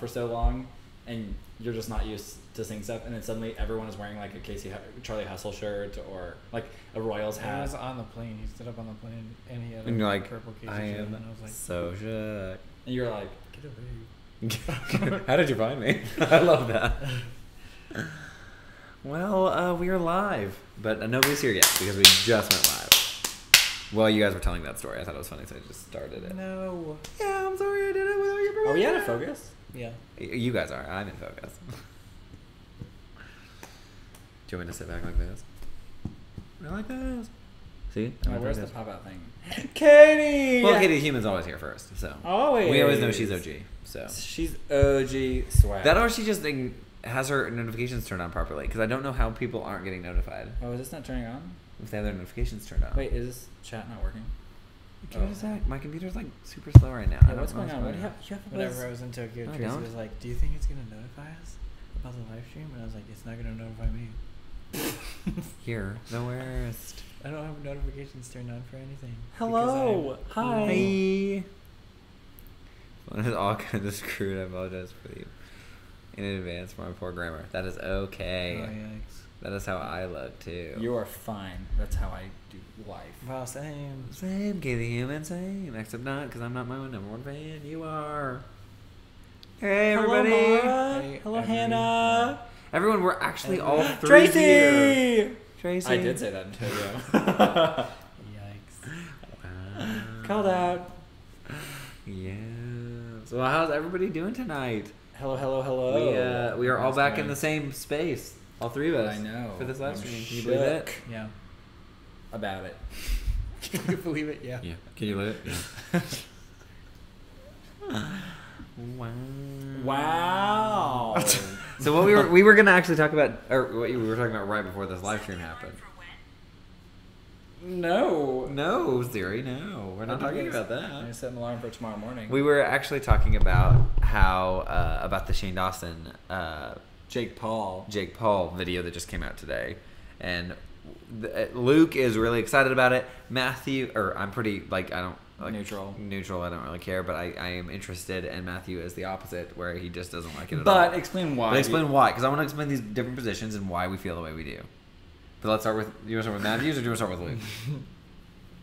for so long, and you're just not used to seeing stuff, and then suddenly everyone is wearing like a Charlie Hustle shirt or like a Royals hat. I was on the plane. He stood up on the plane, and he had and you're a like, purple Casey I shirt, am and I was like, so shook. And you're like, get away. How did you find me? I love that. Well, we are live, but nobody's here yet because we just went live. Well, you guys were telling that story. I thought it was funny, so I just started it. No. Yeah, I'm sorry I did it without your permission. are we out of focus? Yeah. You guys are. I'm in focus. Do you want me to sit back like this? Like this. See? Oh, where's the pop-out thing? Katie! Well, Katie the Human's always here first, so. Always. We always know she's OG, so. She's OG swag. That or she just has her notifications turned on properly, because I don't know how people aren't getting notified Oh, is this not turning on? if they have their notifications turned on. Wait, is this chat not working? What is that? My computer's like super slow right now. Yeah, what's going on? What do you have? You have Whenever I was in Tokyo, No, I Tracy don't. was like, do you think it's going to notify us about the live stream? And I was like, it's not going to notify me. Here, the worst. I don't have notifications turned on for anything. Hello. Hi. Hi. Well, it's all kind of screwed. I apologize for you in advance for my poor grammar. That is okay. Oh, yikes. That is how I look too. You are fine. That's how I do life. Wow, same. Same, Katie Human, same. Except not, because I'm not my number one fan. You are. Hey, everybody. Hello, Mara. Hey, Hello, everybody. Hannah. Everyone, we're actually all three Tracy. here. Tracy. I did say that in Tokyo. Yikes. Wow. Called out. Yeah. So how's everybody doing tonight? Hello, hello, hello. We are all How's back going? in the same space. All three of us. I know. For this live I'm stream. Can you believe it? shook Yeah. about it. Can you believe it? Yeah. Yeah. Can you believe it? Yeah. Wow. Wow. So what we were gonna actually talk about, or what we were talking about right before this live stream happened. No. No, Siri, no, we're not talking about I that. set an alarm for tomorrow morning. We were actually talking about how about the Shane Dawson, Jake Paul. Jake Paul video that just came out today, and Luke is really excited about it. Matthew, or I'm pretty like I don't. Like, Neutral. I don't really care, but I am interested, and Matthew is the opposite, where he just doesn't like it at all. But explain why. But explain why, because I want to explain these different positions and why we feel the way we do. But let's start with, you want to start with Matthew's, or do you want to start with Luke?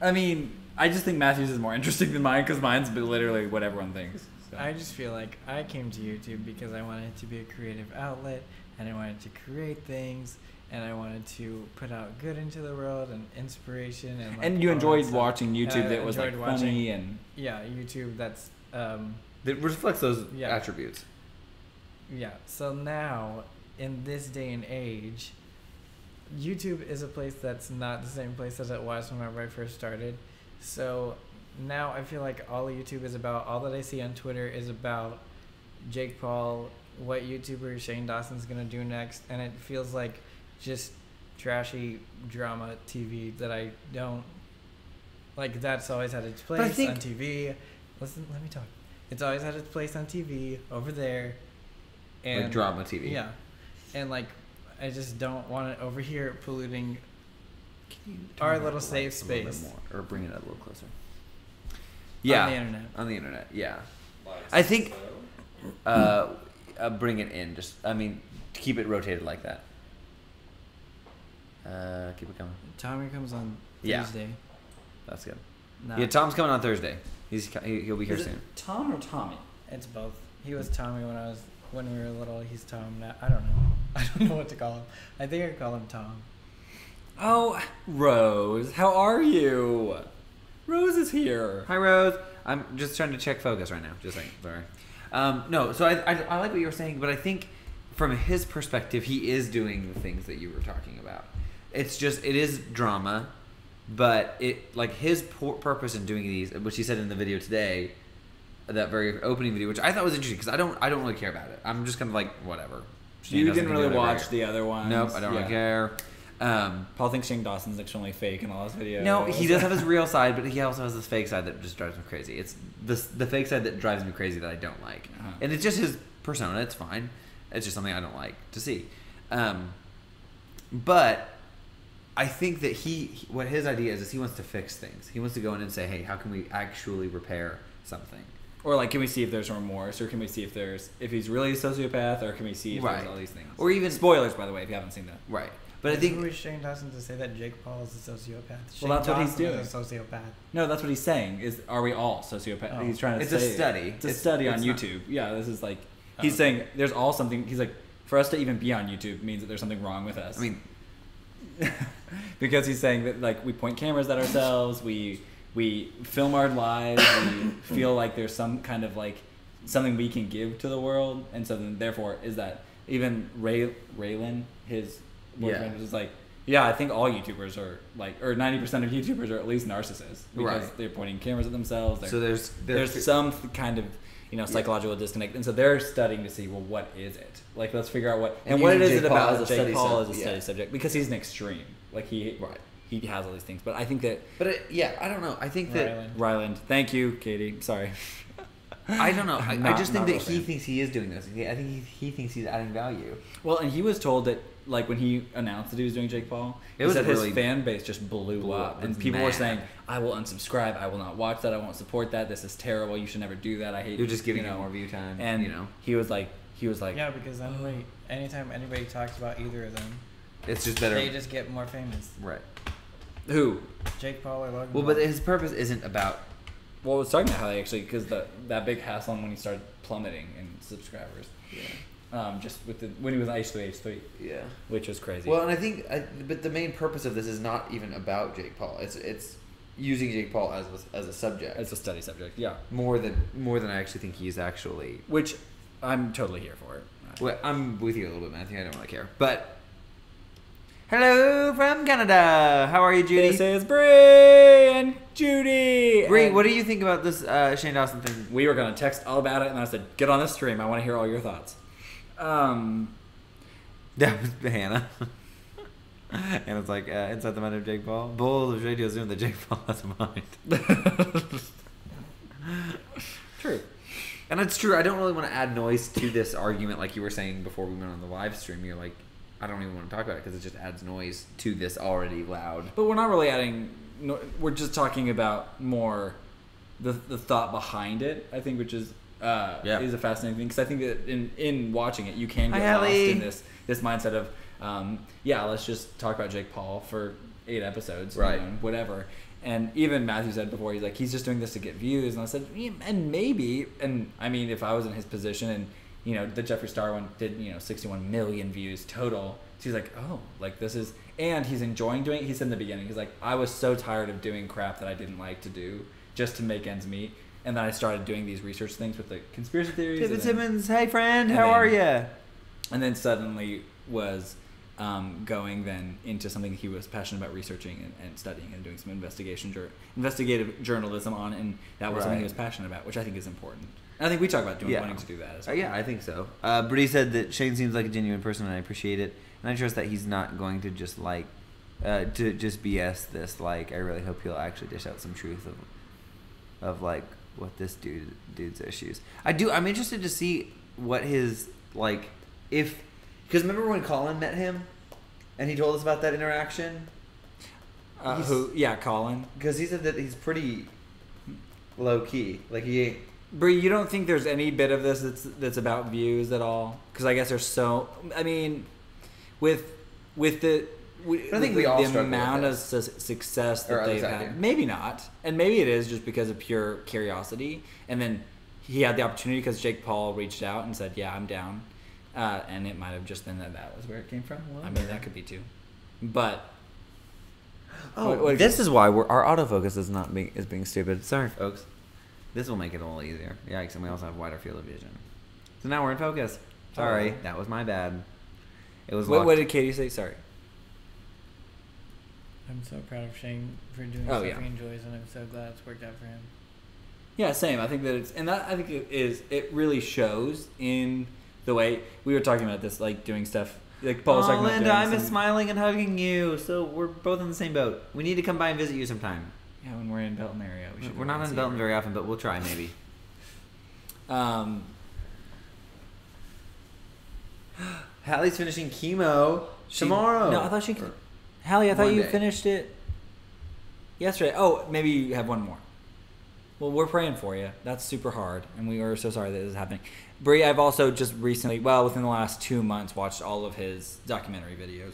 I mean, I just think Matthew's is more interesting than mine, because mine's literally what everyone thinks. So. I just feel like I came to YouTube because I wanted it to be a creative outlet, and I wanted to create things, and I wanted to put out good into the world and inspiration. And, like, And you all enjoyed that stuff. watching YouTube I that was like enjoyed funny and Yeah, YouTube that's... That reflects those Yeah. attributes. Yeah, so now, in this day and age, YouTube is a place that's not the same place as it was whenever I first started. So now I feel like all YouTube is about, all that I see on Twitter is about Jake Paul, what YouTuber Shane Dawson's going to do next, and it feels like just trashy drama TV that I don't... Like, that's always had its place think- on TV. Listen, let me talk. It's always had its place on TV, over there. And Like drama TV. yeah, and like I just don't want it over here polluting Can you our turn little that safe lights a little bit space. more, or bring it up a little closer. Yeah. on the internet. On the internet, yeah. I think bring it in. Just, I mean, keep it rotated like that. Keep it coming. Tommy comes on Yeah. Thursday. That's good. No, Yeah, Tom's coming on Thursday. He'll be here Is it soon. Tom or Tommy? it's both. He was Tommy when we were little. He's Tom now. I don't know. I don't know what to call him. I think I call him Tom. Oh, Rose, how are you? Rose is here. Hi, Rose. I'm just trying to check focus right now. Just saying. Sorry. No, so I like what you were saying, but I think from his perspective, he is doing the things that you were talking about. It's just, it is drama, but it, like, his purpose in doing these, which he said in the video today, that very opening video, which I thought was interesting, because I don't really care about it. I'm just kind of like, whatever. Shane You Dawson didn't can do really whatever. watch the other ones. Nope, I don't really care. Paul thinks Shane Dawson's extremely fake in all his videos. No, he does have his real side, but he also has this fake side that just drives me crazy. It's the fake side that drives me crazy that I don't like. Uh-huh. And it's just his persona. It's fine. It's just something I don't like to see. But I think that what his idea is he wants to fix things. He wants to go in and say, hey, how can we actually repair something? Or like, can we see if there's remorse, or can we see if he's really a sociopath, or can we see if there's all these things? Or even spoilers, by the way, if you haven't seen that. Right. But I think who is Shane Dawson to say that Jake Paul is a sociopath? Well, that's what he's doing. Is a sociopath. No, that's what he's saying. Are we all sociopaths? Oh. He's trying to it's say a study. It's a study on YouTube. Yeah, this is like he's saying there's all something. He's like, for us to even be on YouTube means that there's something wrong with us. I mean, because he's saying that like we point cameras at ourselves, we film our lives, we feel like there's some kind of like something we can give to the world, and so then therefore is that even Raylan, his boyfriend, was just like, yeah, I think all YouTubers are like, or 90% of YouTubers are at least narcissists because they're pointing cameras at themselves. So there's some kind of psychological disconnect, and so they're studying to see, well, what is it? Like, let's figure out what and what it is Jake it Paul about as a Jake Paul as a study study subject, because he's an extreme. Like he has all these things, but I think that. But I don't know. I think that Ryland, thank you, Katie. Sorry. I don't know. I just think that he thinks he is doing this. I think he thinks he's adding value. Well, and he was told that, like, when he announced that he was doing Jake Paul, his fan base just blew up. And people were saying, I will unsubscribe. I will not watch that. I won't support that. This is terrible. You should never do that. I hate. You're just giving him more view time. And he was like, yeah, because anytime anybody talks about either of them, it's just better. They just get more famous. Right. Who? Jake Paul or Logan Paul. Well, but his purpose isn't about. Well, I was talking about how they actually, because that big hassle when he started plummeting in subscribers. Yeah. Just when he was on H3. Yeah. Which was crazy. Well, and I think, but the main purpose of this is not even about Jake Paul. It's using Jake Paul as a subject. As a study subject, yeah. More than I actually think he's actually. Which I'm totally here for it. Well, I'm with you a little bit, Matthew. I don't really care. But hello from Canada. How are you, Judy? This is Bree and Judy. Bree, what do you think about this Shane Dawson thing? We were going to text all about it, and I said, get on the stream. I want to hear all your thoughts. That was Hannah. And it's like, inside the mind of Jake Paul. Bull of radio zoom that Jake Paul has a mind. True. And it's true. I don't really want to add noise to this argument like you were saying before we went on the live stream. You're like, I don't even want to talk about it because it just adds noise to this already loud. But we're not really adding. We're just talking about more the thought behind it. I think, which is is a fascinating thing, because I think that in watching it, you can get lost in this mindset of let's just talk about Jake Paul for 8 episodes, right? Whatever. And even Matthew said before, he's like, he's just doing this to get views. And I said, and maybe, and I mean, if I was in his position and, the Jeffree Star one did, 61 million views total. So he's like, oh, like this is, and he's enjoying doing it. He said in the beginning, he's like, I was so tired of doing crap that I didn't like to do just to make ends meet. And then I started doing these research things with the conspiracy theories. David Simmons, hey friend, how are you? And then suddenly was going then into something he was passionate about researching and studying and doing some investigative journalism on, and that was something he was passionate about, which I think is important. And I think we talk about wanting to do that as well. Yeah, I think so. Bree said that Shane seems like a genuine person, and I appreciate it. And I trust that he's not going to just to just BS this. Like, I really hope he'll actually dish out some truth of like what this dude's issues. I'm interested to see what his because remember when Colin met him, and he told us about that interaction. Colin? Because he said that he's pretty low key. Like he ain't. Bree, you don't think there's any bit of this that's about views at all? Because I guess there's so. I mean, with the amount of success that they've had, maybe not, and maybe it is just because of pure curiosity. And then he had the opportunity because Jake Paul reached out and said, "Yeah, I'm down," and it might have just been that was where it came from. I mean, that could be too, but. This is why our autofocus is being stupid. Sorry, folks. This will make it a little easier. Yikes, and we also have wider field of vision. So now we're in focus. Sorry, that was my bad. It was what did Katie say? Sorry. I'm so proud of Shane for doing stuff he enjoys, and I'm so glad it's worked out for him. Yeah, same. I think that it really shows in the way we were talking about this, like doing stuff. Like Paul was talking about. Linda, I miss smiling and hugging you. So we're both in the same boat. We need to come by and visit you sometime. Yeah, when we're in Belton area. We're not in Belton very often, but we'll try maybe. Hallie's finishing chemo tomorrow. No, I thought Hallie, I thought you finished it yesterday. Oh, maybe you have one more. Well, we're praying for you. That's super hard, and we are so sorry that this is happening. Bree, I've also just recently, within the last 2 months, watched all of his documentary videos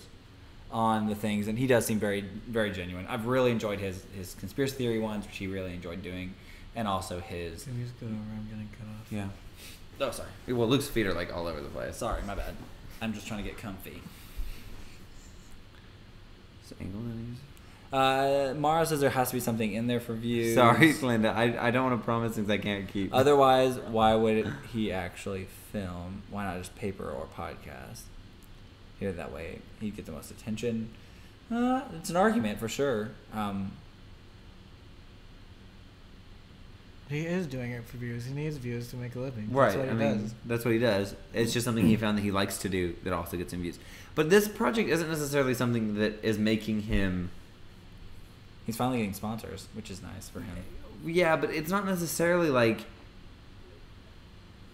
on the things, and he does seem very, very genuine. I've really enjoyed his conspiracy theory ones, which he really enjoyed doing, and also his... Can you just go over? I'm getting cut off. Yeah. Oh, sorry. Well, Luke's feet are like all over the place. Sorry, my bad. I'm just trying to get comfy. So angle news. Mara says there has to be something in there for views. Sorry, Linda. I don't want to promise things I can't keep. Otherwise, why would he actually film? Why not just paper or podcast? Here, that way he'd get the most attention. It's an argument for sure. He is doing it for views. He needs views to make a living. Right. That's what he does. That's what he does. It's just something he found that he likes to do that also gets him views. But this project isn't necessarily something that is making him... He's finally getting sponsors, which is nice for him. Yeah, but it's not necessarily like...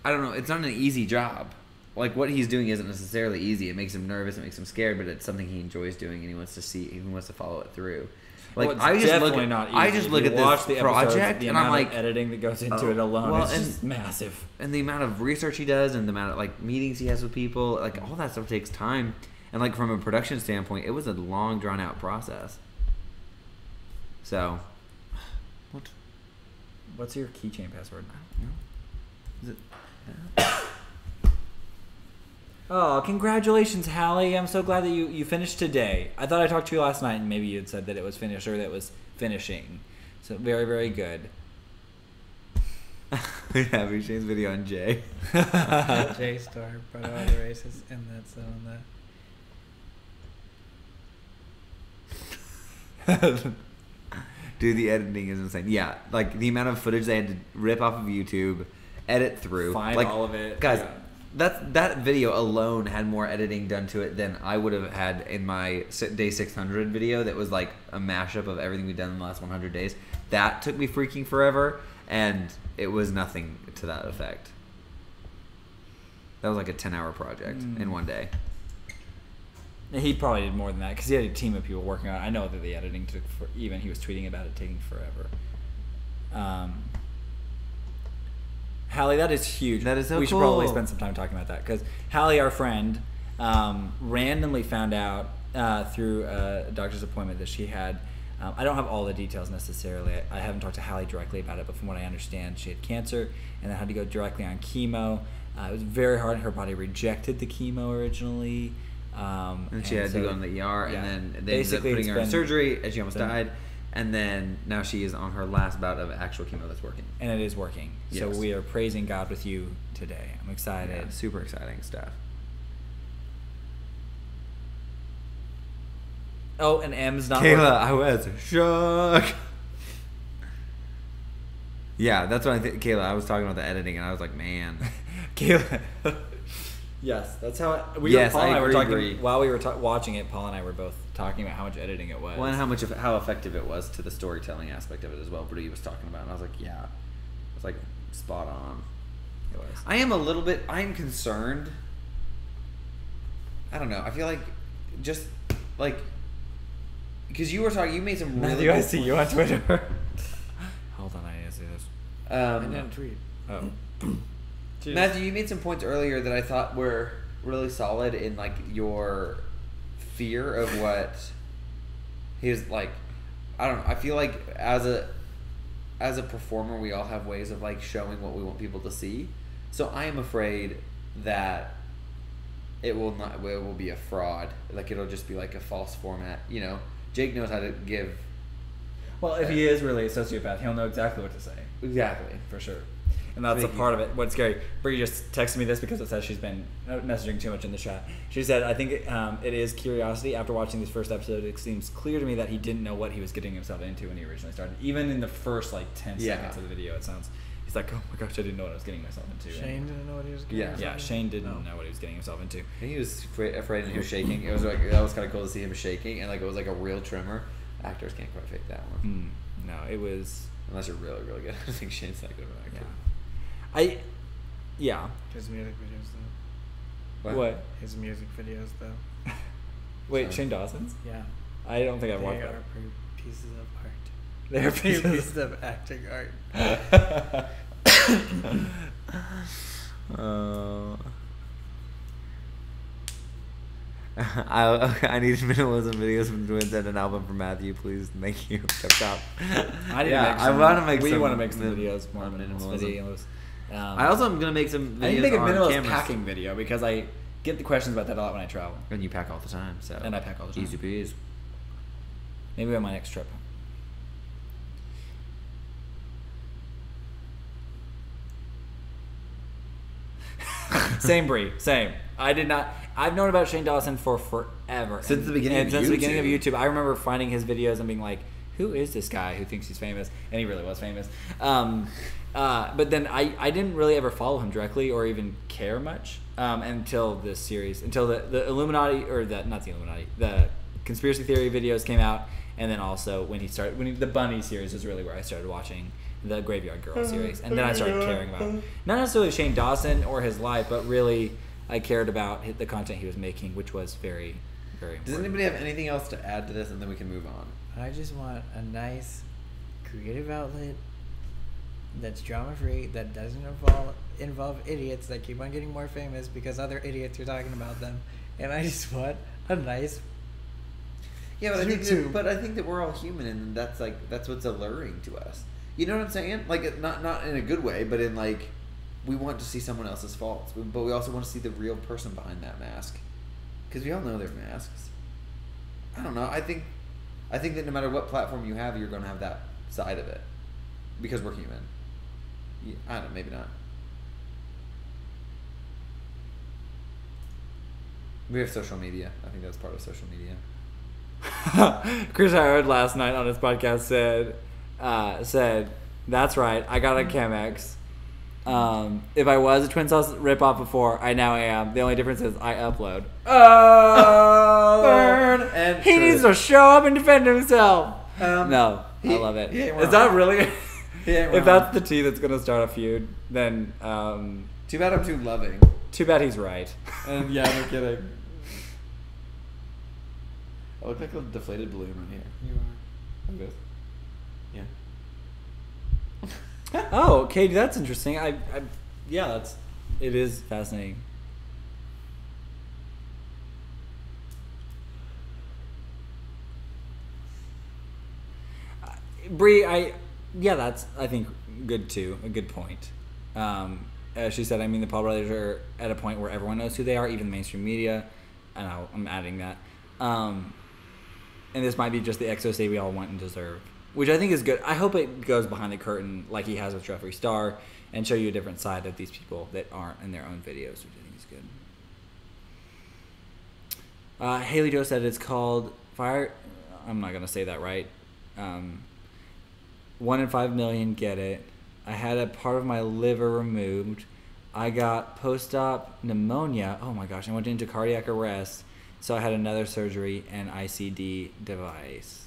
I don't know. It's not an easy job. Like, what he's doing isn't necessarily easy. It makes him nervous. It makes him scared. But it's something he enjoys doing, and he wants to follow it through. Like, well, I just look at this project, and I'm like, editing that goes into it alone is just massive. And the amount of research he does, and the amount of like meetings he has with people, like all that stuff takes time. And like from a production standpoint, it was a long, drawn out process. So, what's your keychain password? I don't know. Is it? Yeah. Oh, congratulations, Hallie. I'm so glad that you finished today. I thought I talked to you last night and maybe you had said that it was finished or that it was finishing. So very, very good. Yeah, we changed video on Jay. Jay Star, brought all the races, and that's on that. Dude, the editing is insane. Yeah, like the amount of footage they had to rip off of YouTube, edit through. Find like, all of it. Guys, yeah. That video alone had more editing done to it than I would have had in my day 600 video that was like a mashup of everything we've done in the last 100 days. That took me freaking forever, and it was nothing to that effect. That was like a 10-hour project in one day. He probably did more than that because he had a team of people working on it. I know that the editing took even he was tweeting about it taking forever. Hallie, that is huge. That is so cool. We should probably spend some time talking about that because Hallie, our friend, randomly found out through a doctor's appointment that she had. I don't have all the details necessarily. I haven't talked to Hallie directly about it, but from what I understand, she had cancer and then had to go directly on chemo. It was very hard. Her body rejected the chemo originally. And she had to go in the ER, yeah. And then they ended up putting her in surgery, and she almost died. And then now she is on her last bout of actual chemo that's working. And it is working. Yes. So we are praising God with you today. I'm excited. Yeah, super exciting stuff. Oh, and M's not Kayla, working. I was shocked. Yeah, that's what I think. Kayla, I was talking about the editing, and I was like, man. Kayla. Yes, that's how Paul and I were talking while we were watching it. Paul and I were both talking about how much editing it was. Well, and how effective it was to the storytelling aspect of it as well. Bree was talking about, and I was like, yeah, it's like spot on. It was. I'm concerned. I don't know. I feel like just like because you made some really. Matthew, I see you on Twitter. Hold on, I need to see this. I didn't tweet. Oh. Jeez. Matthew, you made some points earlier that I thought were really solid in like your fear of what his like. I don't know. I feel like as a performer, we all have ways of like showing what we want people to see. So I am afraid that it will be a fraud. Like it'll just be like a false format. You know, Jake knows how to give. Well, if he is really a sociopath, he'll know exactly what to say. Exactly, for sure. And that's a part of it. What's scary, Bree just texted me this because it says she's been messaging too much in the chat. She said, I think it is curiosity. After watching this first episode, it seems clear to me that he didn't know what he was getting himself into when he originally started. Even in the first like 10 seconds of the video, it sounds, he's like, oh my gosh, I didn't know what I was getting myself into. Shane didn't know what he was getting himself into? Yeah, Shane didn't know what he was getting himself into. And he was afraid and he was shaking. It was like, that was kind of cool to see him shaking, and like it was like a real tremor. Actors can't quite fake that one. No, it was... Unless you're really, really good. I think Shane's not good of an actor. Yeah. His music videos, though. What? His music videos, though. Wait, Shane Dawson's? Yeah. I don't think I've watched that. They are pieces of art. They're pieces of acting art. I need minimalism videos from Twins and an album from Matthew, please. Thank you. Check out. I want to make. We want to make some videos, more minimalist videos. I also am gonna make some videos. I need to make a minimalist packing video because I get the questions about that a lot when I travel. And you pack all the time, so. And I pack all the time. Easy peasy. Maybe on my next trip. Same, Brie. Same. I did not. I've known about Shane Dawson for forever. Since the beginning of YouTube. Since the beginning of YouTube. I remember finding his videos and being like, who is this guy who thinks he's famous? And he really was famous. But then I didn't really ever follow him directly or even care much until this series. Until the Illuminati, or not the Illuminati, the conspiracy theory videos came out. And then also when the Bunny series was really where I started watching the Graveyard Girl series. And then I started caring about, not necessarily Shane Dawson or his life, but really I cared about the content he was making, which was very, very important. Does anybody have anything else to add to this, and then we can move on? I just want a nice creative outlet that's drama-free, that doesn't involve idiots that keep on getting more famous because other idiots are talking about them. And I just want a nice... Yeah, but I think that we're all human, and that's what's alluring to us. You know what I'm saying? Like, not in a good way, but in like, we want to see someone else's faults, but we also want to see the real person behind that mask, because we all know they're masks. I don't know. I think that no matter what platform you have, you're going to have that side of it, because we're human. I don't know. Maybe not. We have social media. I think that's part of social media. Chris Howard last night on his podcast said, that's right, I got a Chemex. If I was a TwinSauce ripoff before, I now am. The only difference is I upload. Oh, burn and he needs to show up and defend himself. No, I love it. Is that really? If that's the tea that's gonna start a feud, then too bad I'm too loving. Too bad he's right. And yeah, no kidding. I look like a deflated balloon right here. You are. Like this. Yeah. Oh, Katie, that's interesting. It is fascinating. Brie, that's, I think, good too. A good point. As she said, I mean, the Paul brothers are at a point where everyone knows who they are, even the mainstream media. I know, I'm adding that. And this might be just the exo-say we all want and deserve, which I think is good. I hope it goes behind the curtain like he has with Jeffree Star and show you a different side of these people that aren't in their own videos, which I think is good. Haley Joe said it's called Fire. I'm not going to say that right. 1 in 5 million get it. I had a part of my liver removed. I got post-op pneumonia. Oh my gosh, I went into cardiac arrest. So I had another surgery and ICD device.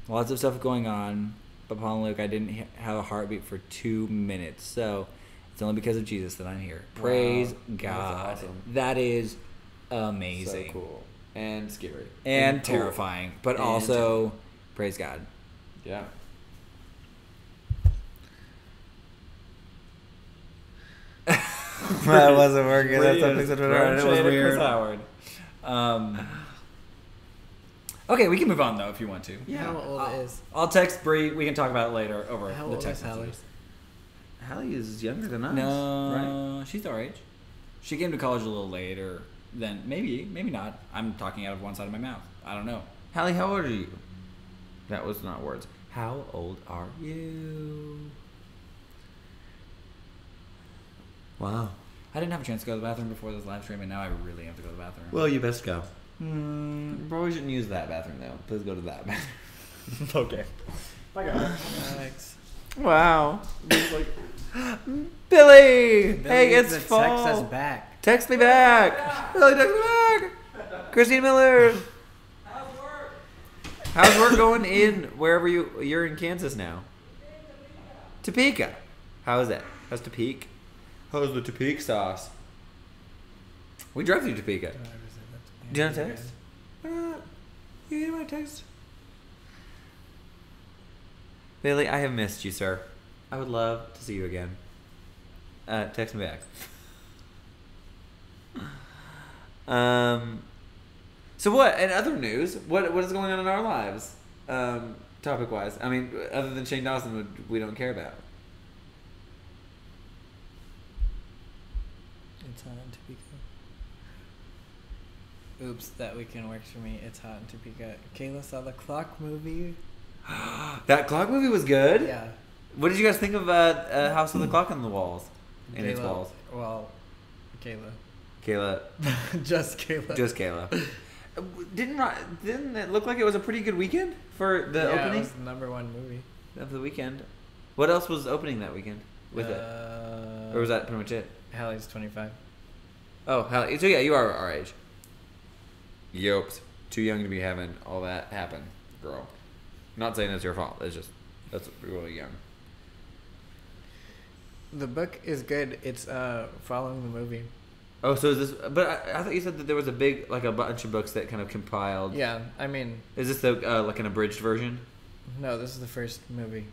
Lots of stuff going on. But Paul and Luke, I didn't have a heartbeat for 2 minutes. So it's only because of Jesus that I'm here. Praise God. That's awesome. That is amazing. So cool. And scary. And terrifying. But and also, praise God. Yeah. That wasn't working. That's something that it was weird. Chris Howard. Okay, we can move on though if you want to. Yeah, how old is? I'll text Brie. We can talk about it later over how the old text is Hallie? Hallie is younger than us. No, right? She's our age. She came to college a little later than maybe not. I'm talking out of one side of my mouth. I don't know. Hallie, how old are you? That was not words. How old are you? Wow. I didn't have a chance to go to the bathroom before this live stream, and now I really have to go to the bathroom. Well, you best go. Probably shouldn't use that bathroom, though. Please go to that bathroom. Okay. Bye, guys. Thanks. Wow. Billy! Hey, it's fall. Text us back. Text me back. Billy, text me back. Christine Miller. How's work going in wherever you're in Kansas now? Topeka. How is that? How's Topeka? How's the Topeka sauce? We drive through Topeka. Do you want to text? You need my text? Bailey, I have missed you, sir. I would love to see you again. Text me back. So what? In other news, what is going on in our lives, topic wise? I mean, other than Shane Dawson, we don't care about. It's hot in Topeka. Oops, that weekend works for me. It's hot in Topeka. Kayla saw the Clock movie. That Clock movie was good? Yeah. What did you guys think of House of the Clock on the Walls? In its walls? Well, Kayla. Kayla. Just Kayla. Just Kayla. Didn't it look like it was a pretty good weekend for the opening? It was the #1 movie of the weekend. What else was opening that weekend with it? Or was that pretty much it? Hallie's 25. Oh, Hallie. So yeah, you are our age. Yopes. Too young to be having all that happen, girl. Not saying it's your fault. It's just, that's really young. The book is good. It's following the movie. Oh, so is this? But I thought you said that there was a bunch of books that kind of compiled. Yeah, I mean. Is this the like an abridged version? No, this is the first movie.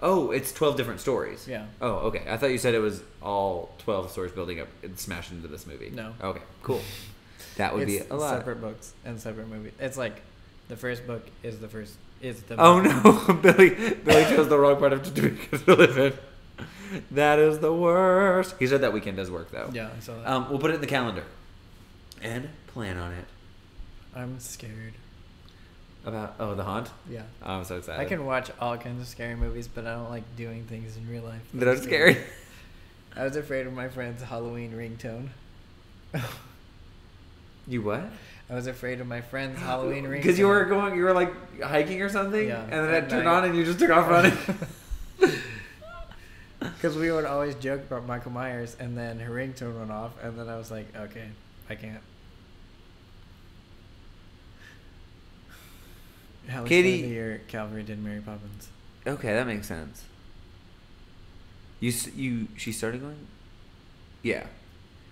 Oh, it's 12 different stories. Yeah. Oh, okay. I thought you said it was all 12 stories building up and smashed into this movie. No. Okay, cool. That would be a lot. Separate books and separate movies. It's like the first book is the first. Is the. Oh no, Billy chose the wrong part of Topeka to live in. That is the worst. He said that weekend does work though. Yeah, I saw that. We'll put it in the calendar and plan on it. I'm scared. About the haunt? Yeah. Oh, I'm so excited. I can watch all kinds of scary movies, but I don't like doing things in real life that are scary. I was afraid of my friend's Halloween ringtone. You what? I was afraid of my friend's Halloween ringtone. Because you were like hiking or something, yeah, and then it turned on and you just took off running. Because we would always joke about Michael Myers, and then her ringtone went off, and then I was like, okay, I can't. Katie, the year Calvary did Mary Poppins. Okay, that makes sense. She started going? Yeah.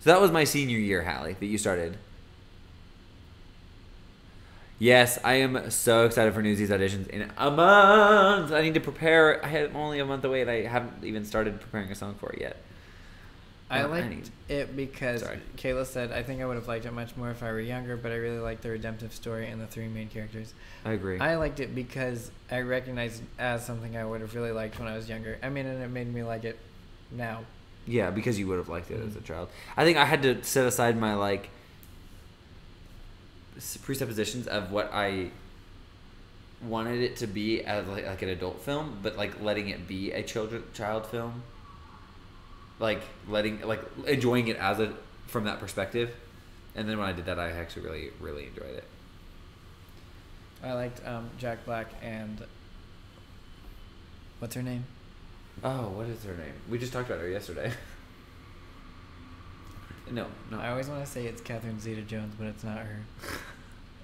So that was my senior year, Hallie, that you started. Yes, I am so excited for Newsies auditions in a month. I need to prepare. I'm only a month away, and I haven't even started preparing a song for it yet. I liked it because Kayla said, I think I would have liked it much more if I were younger, but I really liked the redemptive story and the three main characters. I agree. I liked it because I recognized it as something I would have really liked when I was younger. I mean, and it made me like it now. Yeah, because you would have liked it as a child. I think I had to set aside my, like, presuppositions of what I wanted it to be as, like an adult film, but, like, letting it be a child film. Like enjoying it from that perspective, and then when I did that, I actually really, really enjoyed it. I liked Jack Black and what's her name? Oh, what is her name? We just talked about her yesterday. No. I always want to say it's Catherine Zeta-Jones, but it's not her.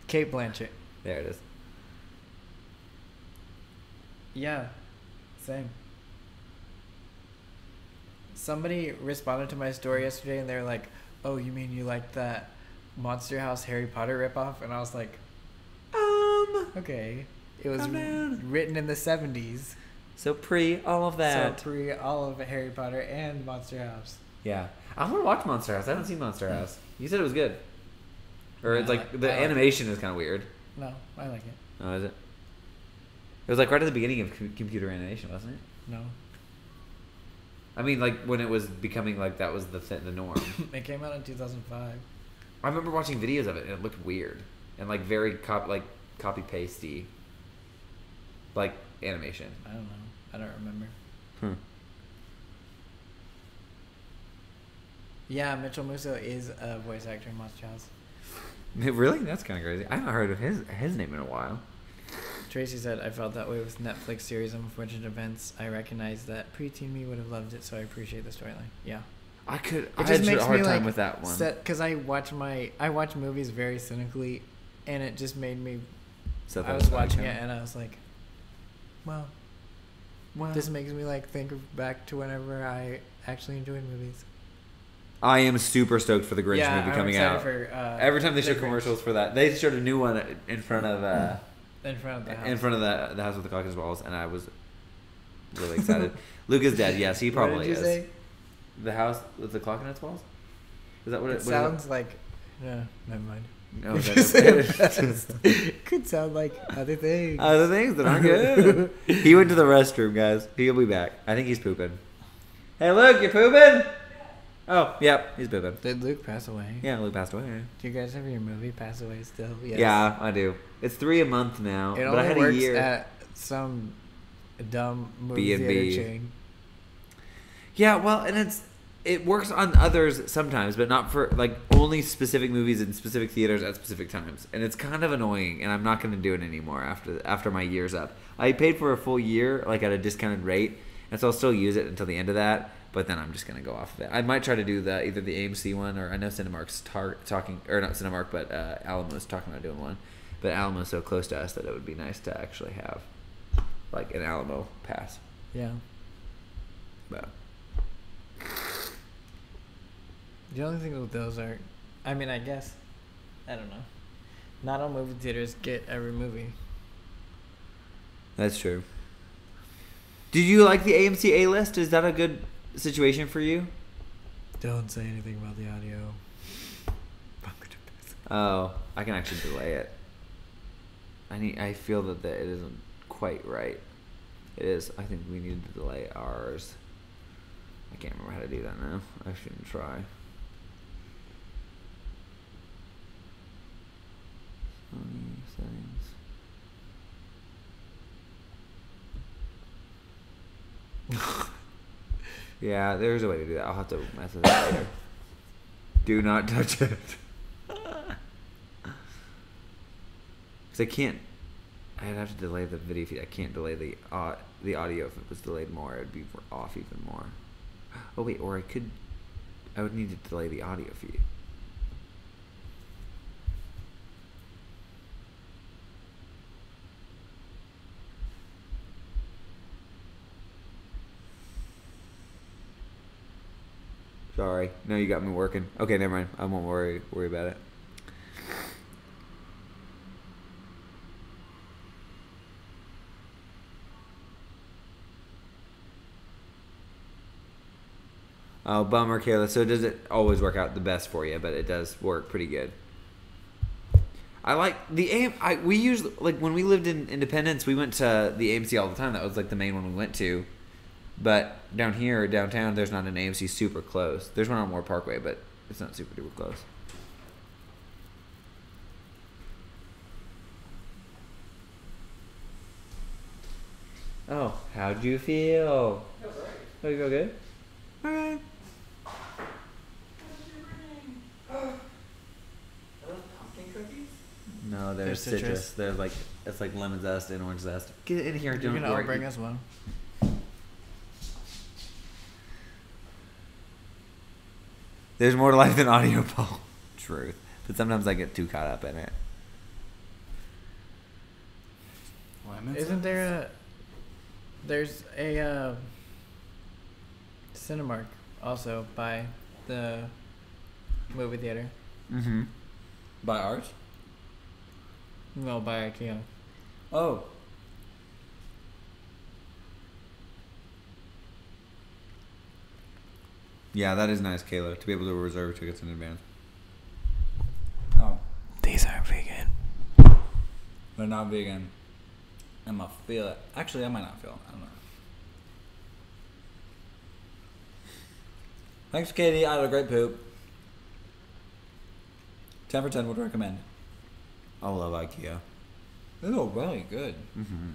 Cate Blanchett. There it is. Yeah, same. Somebody responded to my story yesterday, and they were like, "Oh, you mean you like that Monster House Harry Potter ripoff?" And I was like, okay. It was written in the 70s. So pre all of that. So pre all of Harry Potter and Monster House. Yeah. I want to watch Monster House. I haven't seen Monster House. You said it was good. Or it's like, the animation is kind of weird. No, I like it. Oh, is it? It was like right at the beginning of computer animation, wasn't it? No. I mean, like, when it was becoming, like, that was the norm. It came out in 2005. I remember watching videos of it, and it looked weird. And, like, very, copy-pasty, like, animation. I don't know. I don't remember. Yeah, Mitchell Musso is a voice actor in Monster House. Really? That's kind of crazy. I haven't heard of his name in a while. Tracy said, I felt that way with Netflix series Unfortunate Events. I recognize that preteen me would have loved it, so I appreciate the storyline. Yeah. I had a hard time with that one. Because I watch movies very cynically, and it just made me... I was watching it, and I was like, wow. This makes me, like, think back to whenever I actually enjoyed movies. I am super stoked for the Grinch movie coming out. For, every time they show commercials for that, they showed a new one in front of In front of the house. In front of the house with the clock on its walls, and I was really excited. Luke is dead. Yes, he probably what did you is. Say? The house with the clock on its walls? Is that what it sounds like? Yeah, never mind. No, it could sound like other things. Other things that aren't good. He went to the restroom, guys. He'll be back. I think he's pooping. Hey, Luke, you pooping? Oh, yep, he's pooping. Did Luke pass away? Yeah, Luke passed away. Yeah. Do you guys have your movie Pass Away still? Yes. Yeah, I do. It's $3 a month now, it but I had works a year at some dumb movie theater chain. Yeah, well, and it works on others sometimes, but not for like only specific movies in specific theaters at specific times. And it's kind of annoying, and I'm not going to do it anymore after my year's up. I paid for a full year, like at a discounted rate, and so I'll still use it until the end of that. But then I'm just going to go off of it. I might try to do either the AMC one, or I know Cinemark's talking, or not Cinemark, but Alamo's talking about doing one. But Alamo's so close to us that it would be nice to actually have like an Alamo pass. Yeah. But the only thing with those are, I mean, I guess, I don't know. Not all movie theaters get every movie. That's true. Did you like the AMC A-list? Is that a good situation for you? Don't say anything about the audio. Oh, I can actually delay it. I feel that it isn't quite right. It is. I think we need to delay ours. I can't remember how to do that now. I shouldn't try. Sony settings. Yeah, there's a way to do that. I'll have to mess with it later. Do not touch it. Because I can't. I'd have to delay the video feed. I can't delay the audio. If it was delayed more, it'd be off even more. Oh wait, or I would need to delay the audio feed. Sorry. No, you got me working. Okay, never mind. I won't worry about it. Oh, bummer, Kayla. So does it always work out the best for you? But it does work pretty good. I like the we usually, like when we lived in Independence, we went to the AMC all the time. That was like the main one we went to. But down here, downtown, there's not an AMC super close. There's one on Moore Parkway, but it's not super duper close. Oh, how'd you feel? Feels right. Oh, you feel good? Okay. Are those pumpkin cookies? No, they're citrus. They're like, it's like lemon zest and orange zest. Get in here. You're gonna bring us one. There's more to life than audio, Paul. Truth. But sometimes I get too caught up in it. Isn't there there's a Cinemark also by the movie theater? Mm-hmm. By ours? No, by IKEA. Oh. Yeah, that is nice, Kayla, to be able to reserve tickets in advance. Oh. These aren't vegan. They're not vegan. I'm gonna feel it. Actually, I might not feel it. I don't know. Thanks, Katie. I had a great poop. 10 for 10 would recommend. I love IKEA. These are really good. Mm-hmm.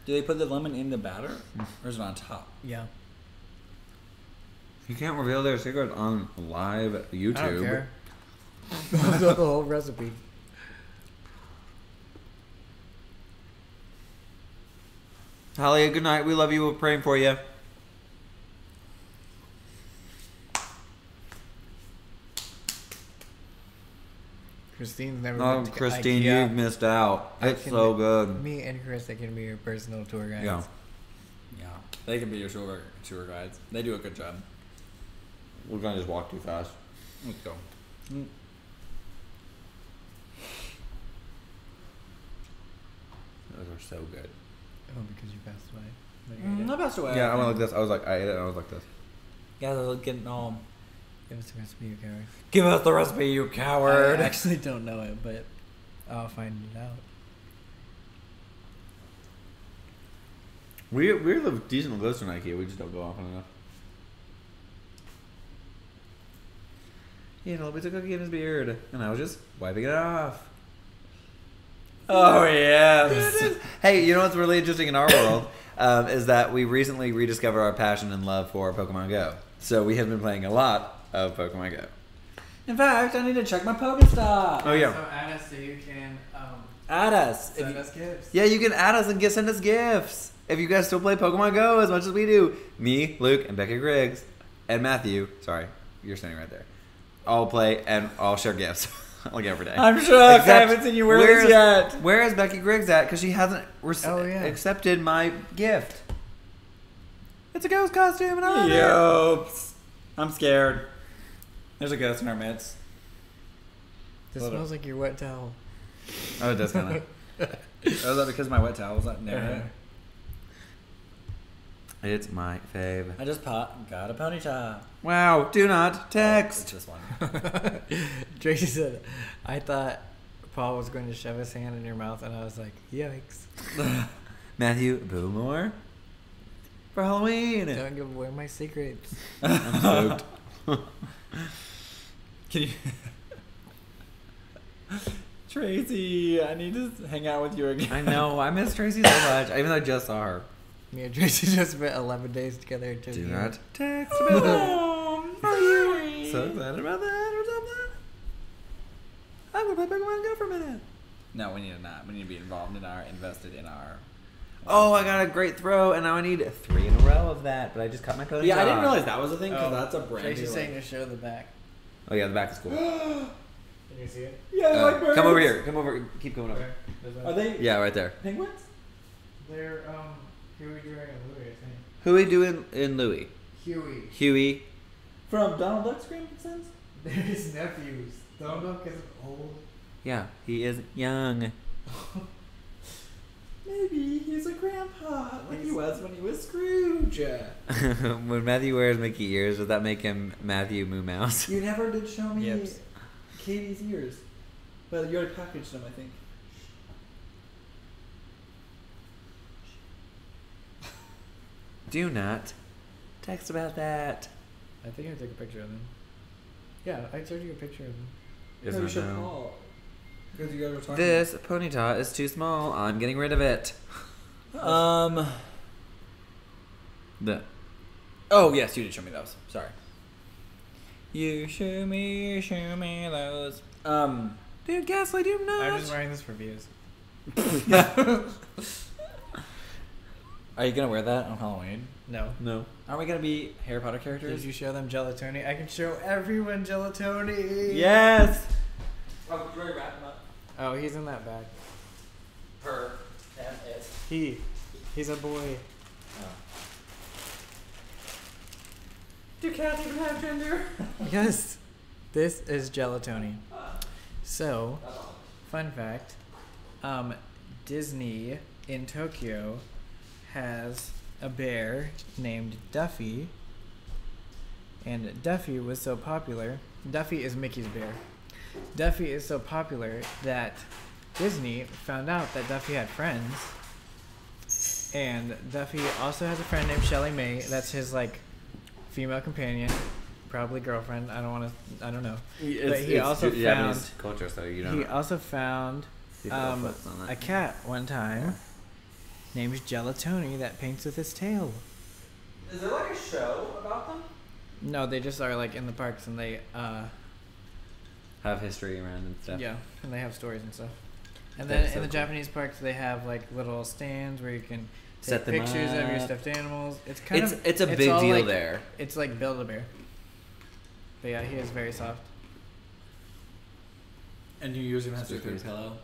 Do they put the lemon in the batter? Or is it on top? Yeah. You can't reveal their secret on live YouTube. I don't care. That's the whole recipe. Holly, good night. We love you. We're praying for you. Christine's never Oh, been to Christine, IKEA. you've missed out. It's so good. Me and Chris, they can be your personal tour guides. Yeah. Yeah. They can be your tour guides. They do a good job. We're going to just walk too fast. Let's go. Those are so good. Oh, because you passed away. I passed away. Yeah, I went like this. I was like, I ate it and I was like this. Yeah, they're getting all... Give us the recipe, you coward. Give us the recipe, you coward. I actually don't know it, but I'll find it out. We live decently close to an IKEA. We just don't go often enough. He had a little bit of cookie in his beard, and I was just wiping it off. Oh, yes. Hey, you know what's really interesting in our world is that we recently rediscovered our passion and love for Pokemon Go. So we have been playing a lot of Pokemon Go. In fact, I need to check my Pokestop. Oh, yeah. So add us so you can Add us. send us gifts. Yeah, you can add us and send us gifts. If you guys still play Pokemon Go as much as we do. Me, Luke, and Becca Griggs, and Matthew. Sorry, you're standing right there. All play and all share gifts. Like every day. I'm shook. I haven't seen you wear this yet. Where is Becky Griggs at? Because she hasn't accepted my gift. It's a ghost costume and all. Yops. I'm scared. There's a ghost in our midst. This smells like your wet towel. Oh, it does kind of. Oh, is that because my wet towel was not there? It's my fave. I just got a ponytail. Wow, do not text. Oh, it's this one. Tracy said, I thought Paul was going to shove his hand in your mouth, and I was like, yikes. MatthewMooMoore for Halloween. Don't give away my secrets. I'm stoked. Can you... Tracy, I need to hang out with you again. I know, I miss Tracy so much, even though I just saw her. Me and Tracy just spent 11 days together. Do not text about that. Are you so excited about that or something? I'm going to play Pokemon Go for a minute. No, we need to not. We need to be invested in our... Oh, I got a great throw, and now I need 3 in a row of that, but I just cut my pony. Yeah, I didn't realize that was a thing, because that's a brand Tracy's new... saying to show the back. Oh, yeah, the back is cool. Can you see it? Yeah, like birds. Come over here. Come over. Keep coming over. Are they... Yeah, right there. Penguins? They're, Huey, Dewey, and Louie, I think. Who are we doing in Louie? Huey. From Donald Duck's Grandsons? They're his nephews. Donald Duck isn't old. Yeah, he is young. Maybe he's a grandpa, like he was when he was Scrooge. When Matthew wears Mickey ears, does that make him MatthewMooMouse? You never did show me Yep. Katie's ears. Well, you already packaged them, I think. Do not text about that. I think I took a picture of them. Yeah, I showed you a picture of them. No, you should call. Because you guys were talking. This ponyta is too small. I'm getting rid of it. Oh yes, you did show me those. Sorry. You show me those. Dude, Gasly, do not. I'm just wearing this for views. Are you gonna wear that on Halloween? No. No. Aren't we gonna be Harry Potter characters? Did you show them Gelatoni? I can show everyone Gelatoni. Yes. Oh, Dre, wrap him up. Oh, he's in that bag. Her. And it. He's a boy. Oh. Do cats even have gender? Yes. This is Gelatoni. So, fun fact. Disney in Tokyo has a bear named Duffy. And Duffy was so popular. Duffy is Mickey's bear. Duffy is so popular that Disney found out that Duffy had friends. And Duffy also has a friend named Shelly Mae. That's his, like, female companion. Probably girlfriend. I don't know. But he also found culture, so you don't. He also found a cat one time named Gelatoni that paints with his tail. Is there like a show about them? No, they just are like in the parks and they have history around and stuff. Yeah, and they have stories and stuff. And then in the Japanese parks they have like little stands where you can take pictures of your stuffed animals. It's kind of it's a big deal like, there. It's like Build-A-Bear. But yeah, he is very soft. And you use him as your third pillow?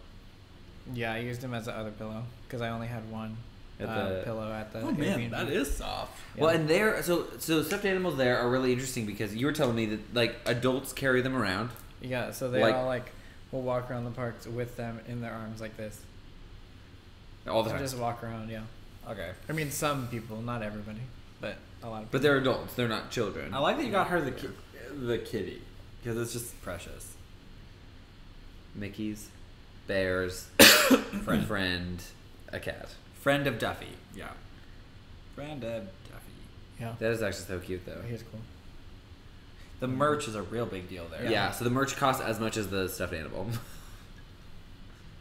Yeah, I used him as the other pillow because I only had one pillow at the. Oh man, that is soft. Yeah. Well, and there, so stuffed animals there are really interesting because you were telling me that like adults carry them around. Yeah, so they all like will walk around the parks with them in their arms like this. All the time. Just walk around, yeah. Okay. I mean, some people, not everybody, but a lot of people. But they're adults. They're not children. I like that you got her the kitty because it's just precious. Mickey's, bears, friend, a cat. Friend of Duffy. Yeah. Friend of Duffy. Yeah. That is actually so cute, though. He's cool. The merch is a real big deal there. Yeah. So the merch costs as much as the stuffed animal.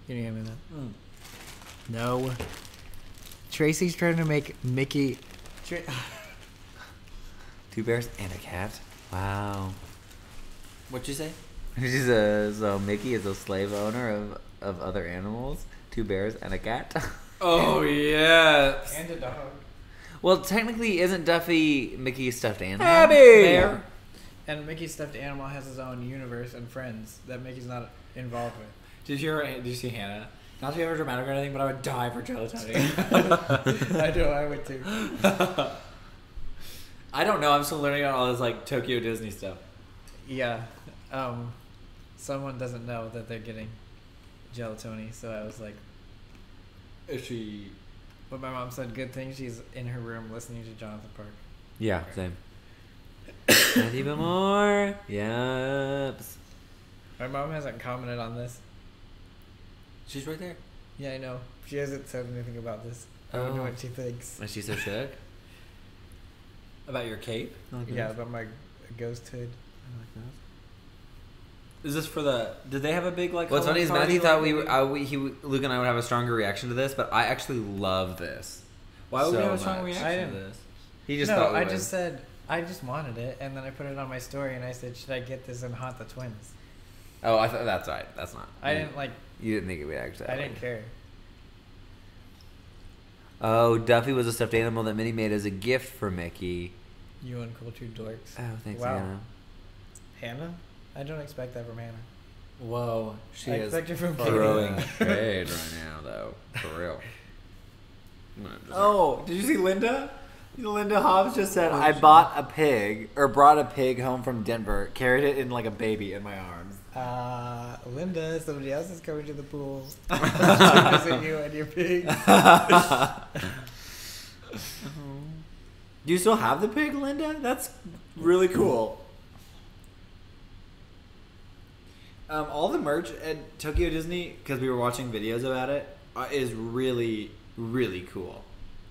You didn't give me that. No. Tracy's trying to make Mickey. 2 bears and a cat. Wow. What'd you say? So Mickey is a slave owner of other animals, 2 bears and a cat. Oh yeah. And a dog. Well, technically, isn't Duffy Mickey's stuffed animal? Abby. Bear. And Mickey's stuffed animal has his own universe and friends that Mickey's not involved with. Did you see Hannah? Not to be ever dramatic or anything, but I would die for gelatoni. I know, I would too. I don't know. I'm still learning about all this like Tokyo Disney stuff. Yeah. Someone doesn't know that they're getting gelatoni, so I was like, Is she? but my mom said good thing she's in her room listening to Jonathan Park. Yeah, same. MatthewMooMoore. Yep. My mom hasn't commented on this. She's right there. Yeah, I know. She hasn't said anything about this. I don't know what she thinks. Is she so shook? About your cape? Yeah, about my ghost hood. Is this for the? Did they have a big like? What's funny is Halloween Matthew party? thought Luke and I would have a stronger reaction to this, but I actually love this. Why would we so have a strong much. reaction to this? He just no, thought we I would. just said I just wanted it, and then I put it on my story, and I said, should I get this and haunt the twins? Oh, I thought that's right. That's not. I didn't like. You didn't think it would actually. I didn't care. Oh, Duffy was a stuffed animal that Minnie made as a gift for Mickey. You uncultured dorks. Oh, thanks, Wow. Hannah. Hannah? I don't expect that from Hannah. Whoa, she I is expect it from Throwing Katie. shade right now, though. For real. Oh, did you see Linda? Linda Hobbs just said, I brought a pig home from Denver, carried it in like a baby in my arms. Linda, somebody else is coming to the pool. Visit you and your pig. Do you still have the pig, Linda? That's really cool. All the merch at Tokyo Disney, because we were watching videos about it, is really, really cool.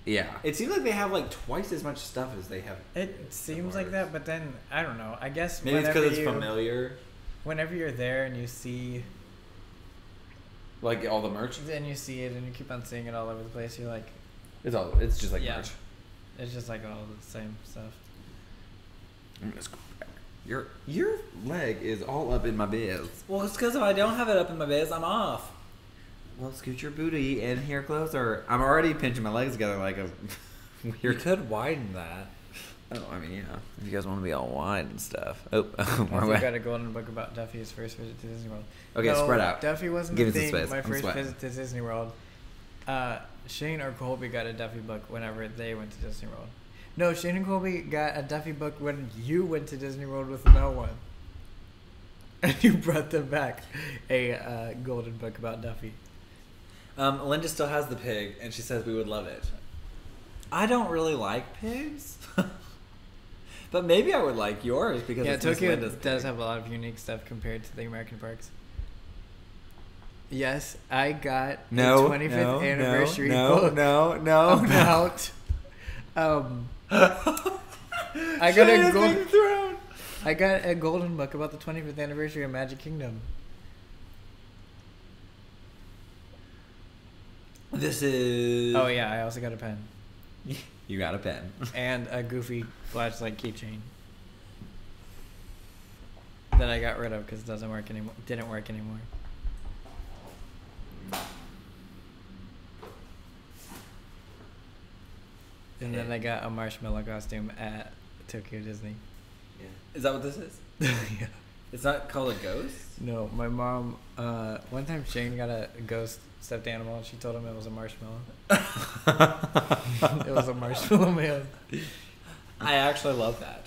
Yeah. It seems like they have like twice as much stuff as they have. It seems like that, but then, I don't know. I guess Maybe it's whenever because it's familiar. Whenever you're there and you see... Like all the merch? And you see it and you keep on seeing it all over the place, you're like... It's just like Yeah. merch. It's just like all the same stuff. I'm gonna scoot back. Your leg is all up in my biz. Well, it's because if I don't have it up in my base, I'm off. Well, scoot your booty in here closer. I'm already pinching my legs together like a You weird. could widen that. Oh, I mean, if you guys want to be all wide and stuff. Oh, I got a golden book about Duffy's first visit to Disney World. Okay, no, spread out. Duffy wasn't Give the us some thing. space. My I'm first sweating. visit to Disney World. Shane or Colby got a Duffy book whenever they went to Disney World. No, Shane and Colby got a Duffy book when you went to Disney World with no one. And you brought them back a golden book about Duffy. Linda still has the pig, and she says we would love it. I don't really like pigs. But maybe I would like yours because Yeah, it's Miss Tokyo Linda's does pig. have a lot of unique stuff compared to the American parks. Yes, I got the 25th anniversary book about. I got a golden book about the 25th anniversary of Magic Kingdom. This is. Oh yeah, I also got a pen You got a pen. and a goofy flashlight keychain that I got rid of because it doesn't work anymore. Didn't work anymore. And then I got a marshmallow costume at Tokyo Disney. Yeah. Is that what this is? Yeah. It's not called a ghost? No, my mom. One time Shane got a ghost stuffed animal, and she told him it was a marshmallow. It was a marshmallow man. I actually love that.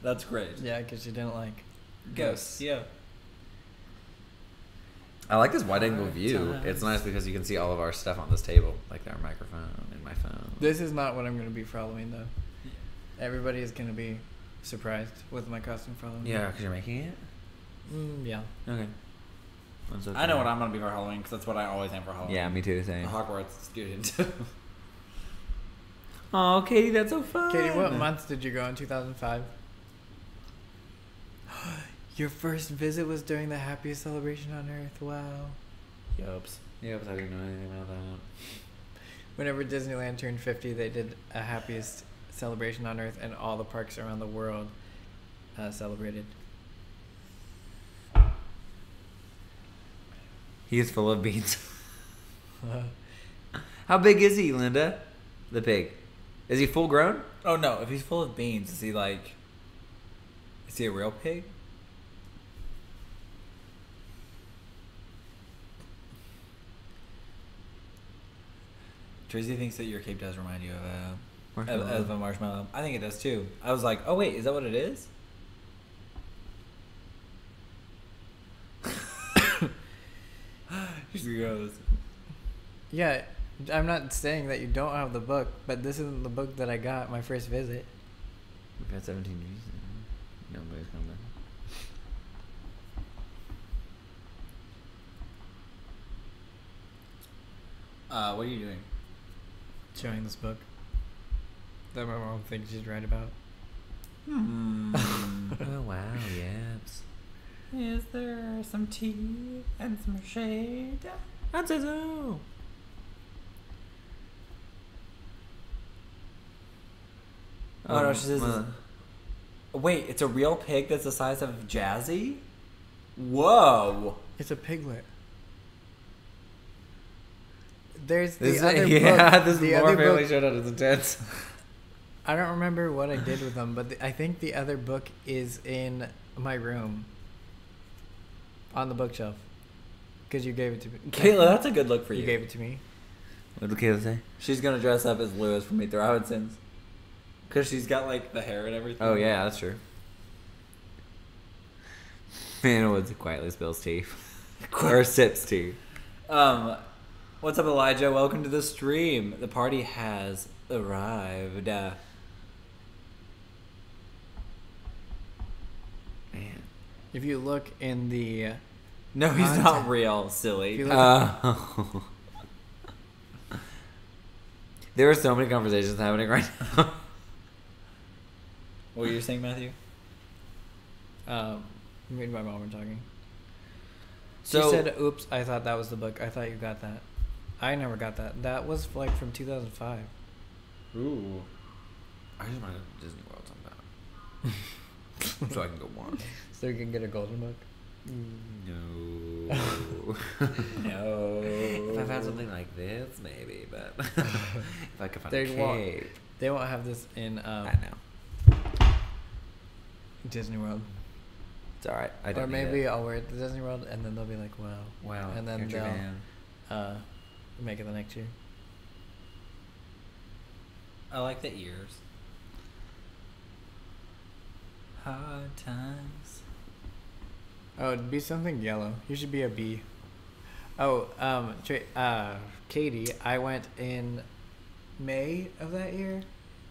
That's great. Yeah, because she didn't like Ghosts. Yeah. I like this wide-angle view. It's nice because you can see all of our stuff on this table, like our microphone and my phone. This is not what I'm going to be for Halloween, though. Everybody is going to be surprised with my costume for Halloween. Yeah, because you're making it? Yeah. Okay. I know what I'm going to be for Halloween, because that's what I always am for Halloween. Yeah, me too, same. A Hogwarts student. Oh, Katie, that's so fun. Katie, what month did you go in 2005? Your first visit was during the happiest celebration on earth. Wow. Yups, I didn't know anything about that. Whenever Disneyland turned 50, they did a happiest celebration on earth, and all the parks around the world celebrated. He is full of beans. How big is he, Linda? The pig. Is he full grown? Oh, no. If he's full of beans, is he like... Is he a real pig? Tracy thinks that your cape does remind you of a marshmallow. I think it does too. I was like, oh wait, is that what it is? Here goes. Yeah, I'm not saying that you don't have the book, but this isn't the book that I got my first visit. We've had 17 years. Nobody's coming back. What are you doing? Showing this book that my mom thinks she's right about. Oh wow, yes. Is there some tea and some shade? I'd say so. Oh no, she says. Wait, it's a real pig that's the size of Jazzy? Whoa! It's a piglet. There's the This other book. this the Moore other family book, showed out as intense. I don't remember what I did with them, but I think the other book is in my room. On the bookshelf. Because you gave it to me. Kayla, that's a good look for you. You gave it to me. What did Kayla say? She's gonna dress up as Lewis from Meet the Robinsons. Because she's got like the hair and everything. Oh yeah, that's true. Man Woods quietly spills tea. Or sips tea. What's up, Elijah? Welcome to the stream. The party has arrived. Man. If you look in the... No, he's not real, silly. There are so many conversations happening right now. What were you saying, Matthew? Me and my mom were talking. So, she said, oops, I thought that was the book. I thought you got that. I never got that. That was like from 2005. Ooh. I just want to go to Disney World sometime. So I can go once. So you can get a golden book? No. No. If I've had something like this, maybe, but if I could find a cape. They won't have this in I know. Disney World. It's alright. I don't Or maybe I'll wear it to Disney World and then they'll be like, wow. Wow. And then they'll make it the next year. I like the ears. Hard times. Oh, it'd be something yellow. You should be a bee. Oh, Katie, I went in May of that year,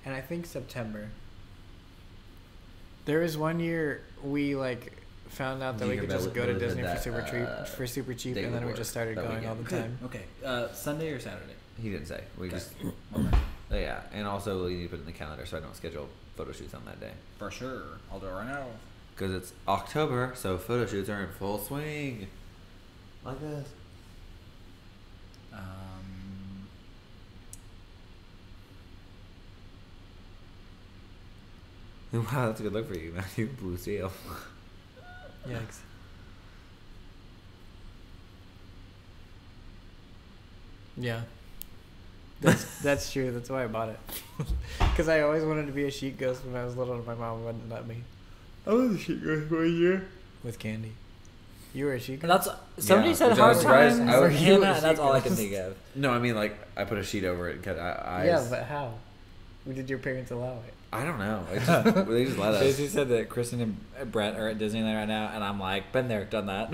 and I think September. There was one year we found out that we could just go to Disney for super cheap, and then we just started going all the time. Okay, Sunday or Saturday? He didn't say. We just. Yeah, and also we need to put it in the calendar so I don't schedule photo shoots on that day. For sure, I'll do it right now. Because it's October, so photo shoots are in full swing. Like this. Wow, that's a good look for you, Matthew. Blue seal. Yikes. Yeah. That's true. That's why I bought it. Because I always wanted to be a sheet ghost when I was little, and my mom wouldn't let me. I was a sheet ghost for a year. With candy. You were a sheet ghost? Somebody said hard times for Hannah, and that's all I can think of. No, I mean, I put a sheet over it. Cause yeah, but how? Did your parents allow it? I don't know. They just let us. Casey said that Kristen and Brett are at Disneyland right now, and I'm like, been there, done that.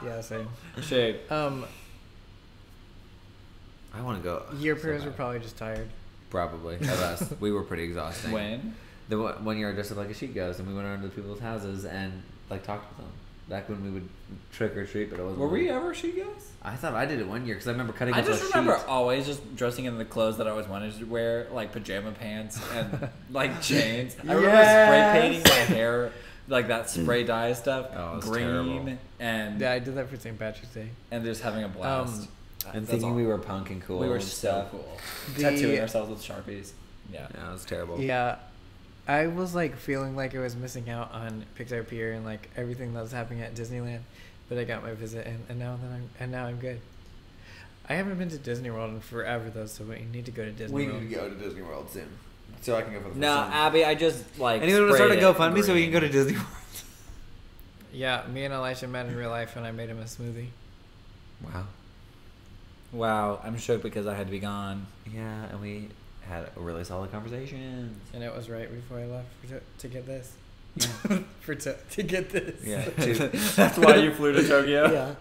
Yeah, same. Shade. I want to go. Your parents were probably just tired. Probably. Of us. We were pretty exhausting. When? The one year I dressed up like a sheet ghost, and we went around to people's houses and like talked with them. Back when we would trick or treat, but it wasn't. Were we ever sheet ghosts? I thought I did it one year because I remember cutting. I just remember always just dressing in the clothes that I always wanted to wear, like pajama pants and like chains. I remember spray painting my hair, like that spray dye stuff, green, terrible. and yeah, I did that for St. Patrick's Day. And just having a blast. And thinking we were punk and cool. We were so cool. Tattooing ourselves with Sharpies. Yeah, it was terrible. Yeah. I was like feeling like I was missing out on Pixar Pier and like everything that was happening at Disneyland, but I got my visit and now I'm good. I haven't been to Disney World in forever though, so we need to go to Disney World. We need to go to Disney World soon, so I can go for the first time. Abby, I just like. Anyone want to start a GoFundMe so we can go to Disney World? Yeah, me and Elisha met in real life and I made him a smoothie. Wow, I'm shook because I had to be gone. Yeah, and we had a really solid conversation. And it was right before I left to get this. Yeah. to get this. Yeah. That's why you flew to Tokyo? Yeah.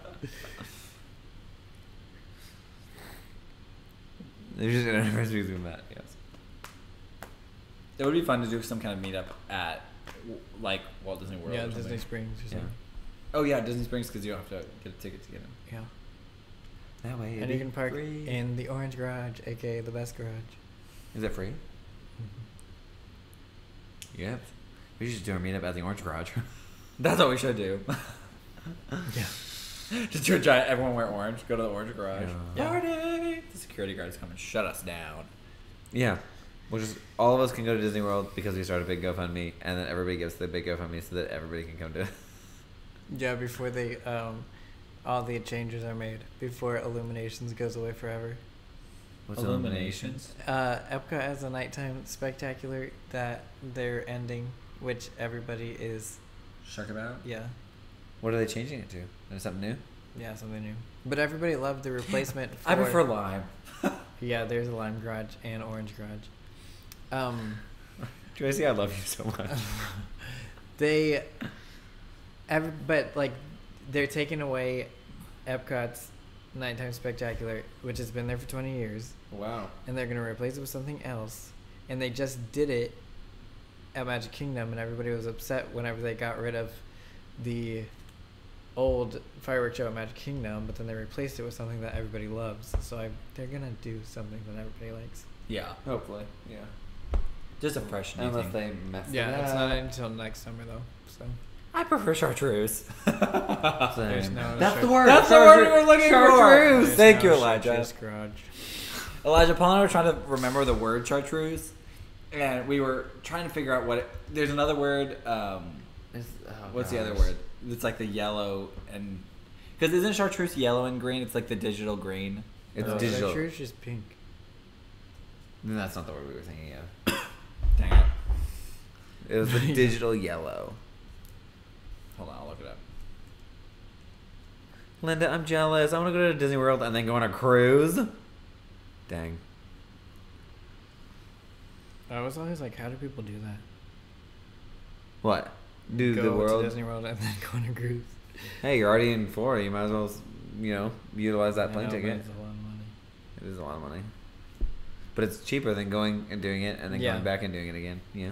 There's just anniversaries we met, yes. It would be fun to do some kind of meetup at, like, Walt Disney World. Yeah, Disney Springs or something. Oh, yeah, Disney Springs, because you don't have to get a ticket to get in. Yeah. That way and you can park in the Orange Garage, a.k.a. the best garage. Is it free? Mm-hmm. Yep. We should just do our meetup at the Orange Garage. That's what we should do. Yeah. Just do a giant, everyone wear orange, go to the Orange Garage. Yeah. Party! The security guards come and shut us down. Yeah. We'll just, all of us can go to Disney World because we started a big GoFundMe, and then everybody gives the big GoFundMe so that everybody can come to it. Yeah, before they, all the changes are made. Before Illuminations goes away forever. What's Illuminations? Epcot has a nighttime spectacular that they're ending, which everybody is shook about? Yeah. What are they changing it to? Is it something new? Yeah, something new. But everybody loved the replacement for... I prefer lime. Yeah, there's a lime garage and orange garage. Tracy, I love you so much. But like, they're taking away Epcot's nighttime spectacular, which has been there for 20 years. Wow. And they're gonna replace it with something else. And they just did it at Magic Kingdom, and everybody was upset whenever they got rid of the old fireworks show at Magic Kingdom, but then they replaced it with something that everybody loves. So they're gonna do something that everybody likes. Yeah, hopefully. Yeah. Just a fresh new Unless thing. they mess it up. Yeah, it's not until next summer though. So I prefer chartreuse. there's no That's the word. That's the word we were looking chartreuse. for. Thank you, Elijah. Garage. Elijah, Paul and I were trying to remember the word chartreuse, and we were trying to figure out what there's another word. What's the other word? It's like the yellow and because isn't chartreuse yellow and green? It's like the digital green. It's digital. Chartreuse is pink. Then that's not the word we were thinking of. Dang it! It was the digital yellow. Hold on, I'll look it up. Linda, I'm jealous. I want to go to Disney World and then go on a cruise. Dang. I was always like, how do people do that? What? Do go the world? to Disney World and then go on a cruise. Hey, you're already in Florida. You might as well, utilize that plane I know, ticket. but it's a lot of money. It is a lot of money. But it's cheaper than going and doing it and then Yeah. going back and doing it again. Yeah.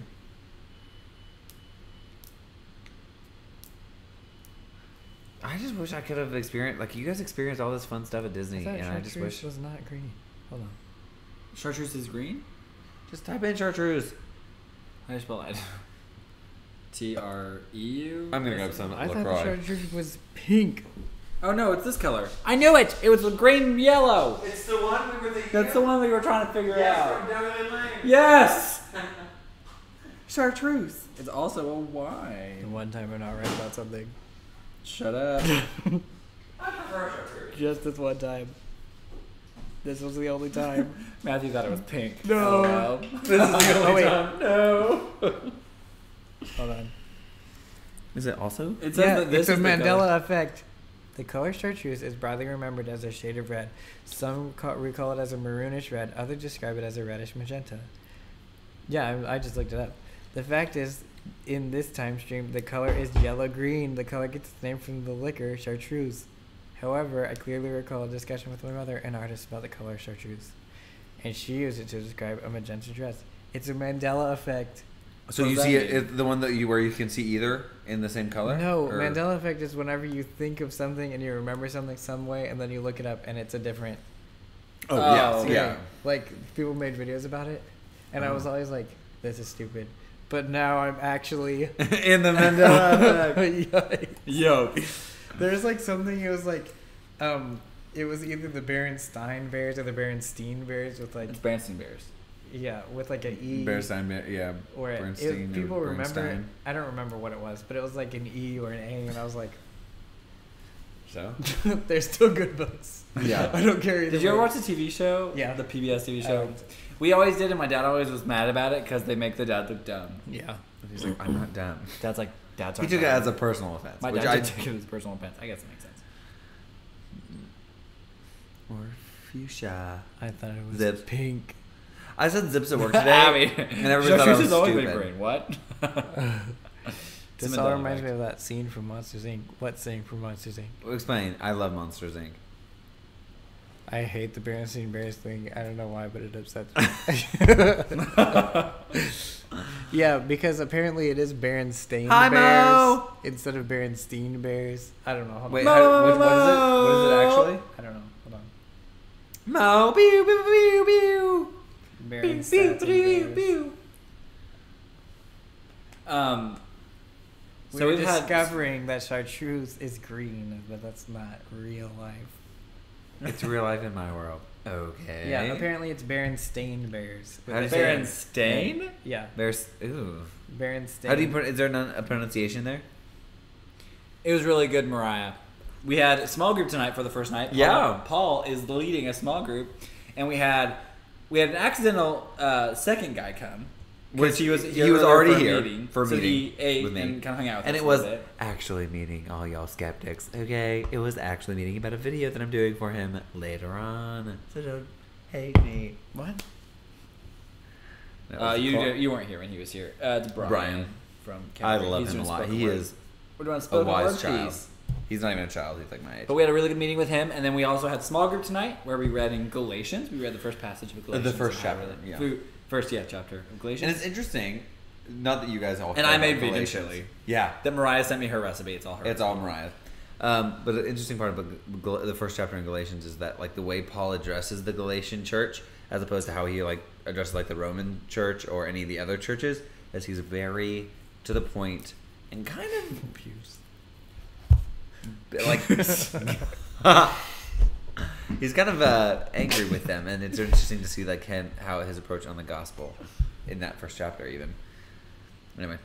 I just wish I could have experienced, like, you guys experienced all this fun stuff at Disney, and I just wish. was not green. Hold on. Chartreuse is green? Just type in chartreuse. How do you spell that? T-R-E-U? I'm gonna grab some I thought the LaCroix. chartreuse was pink. Oh no, it's this color. I knew it! It was green and yellow! It's the one we were thinking. That's the one we were trying to figure out. From Down Lane. Yes! Chartreuse. It's also a Y. The one time we're not right about something. Shut up. I prefer chartreuse. Just this one time. This was the only time. Matthew thought it was pink. No. LOL. This is the only time. No. Hold on. Is it also? It says that this it's a is the Mandela color. effect. The color chartreuse is broadly remembered as a shade of red. Some recall it as a maroonish red. Others describe it as a reddish magenta. Yeah, I just looked it up. The fact is, in this time stream, the color is yellow-green. The color gets its name from the liquor, chartreuse. However, I clearly recall a discussion with my mother, an artist, about the color chartreuse. And she used it to describe a magenta dress. It's a Mandela effect. So you see it, the one where you can see either in the same color? No, Mandela effect is whenever you think of something and you remember something some way, and then you look it up and it's a different... Oh, yeah. Like, people made videos about it, and I was always like, this is stupid. But now I'm actually... in the Mandela effect. Yo. There's like something, it was like... it was either the Berenstein Bears or the Berenstein Bears with like... It's Berenstein Bears. Yeah, with like an E. Berenstein, yeah. Or people remember... I don't remember what it was, but it was like an E or an A, and I was like... So? They're still good books. Yeah. I don't care either Did you ever watch the TV show? Yeah. The PBS TV show? We always did, and my dad always was mad about it because they make the dad look dumb. Yeah. He's like, I'm not dumb. Dad's like, Dad's He took it as a personal offense. My dad took it as a personal offense. I guess it makes sense. Or fuchsia. I thought it was Zips. pink. I said zips at work today. I mean, and everybody thought I was always stupid. been green. What? This all reminds me of that scene from Monsters Inc. What scene from Monsters Inc? Explain. I love Monsters Inc. I hate the Berenstein Bears thing. I don't know why, but it upsets me. Yeah, because apparently it is Berenstain Bears instead of Berenstein Bears. I don't know. Wait, what is it? What is it actually? I don't know. Hold on. Mo, pew, pew, pew, pew. Berenstain Bears. So we're discovering that chartreuse is green, but that's not real life. It's real life in my world. Okay. Yeah, apparently it's Berenstain Bears. Berenstain? Yeah. Ooh. Berenstain. How do you is there a pronunciation there? It was really good, Mariah. We had a small group tonight for the first night. Paul is leading a small group, and we had an accidental second guy come. Which he was already here for a so meeting he ate with me. and kind of hung out with and us it was a bit. actually meeting all y'all skeptics. Okay, it was actually meeting about a video that I'm doing for him later on. So don't hate me. What? You weren't here when he was here. It's Brian from Calvary. I love him a lot. He is a wise child. He's not even a child. He's like my age. But we had a really good meeting with him, and then we also had a small group tonight where we read in Galatians. We read the first passage of Galatians. The first chapter. First chapter of Galatians. And it's interesting, not that you guys all. And I made vegan chili. Yeah. That Mariah sent me her recipe. It's all her. It's all Mariah. But the interesting part about the first chapter in Galatians is that like the way Paul addresses the Galatian church, as opposed to how he like addresses like the Roman church or any of the other churches, is he's very to the point and kind of like he's kind of angry with them, and it's interesting to see like how his approach on the gospel in that first chapter even. Anyway,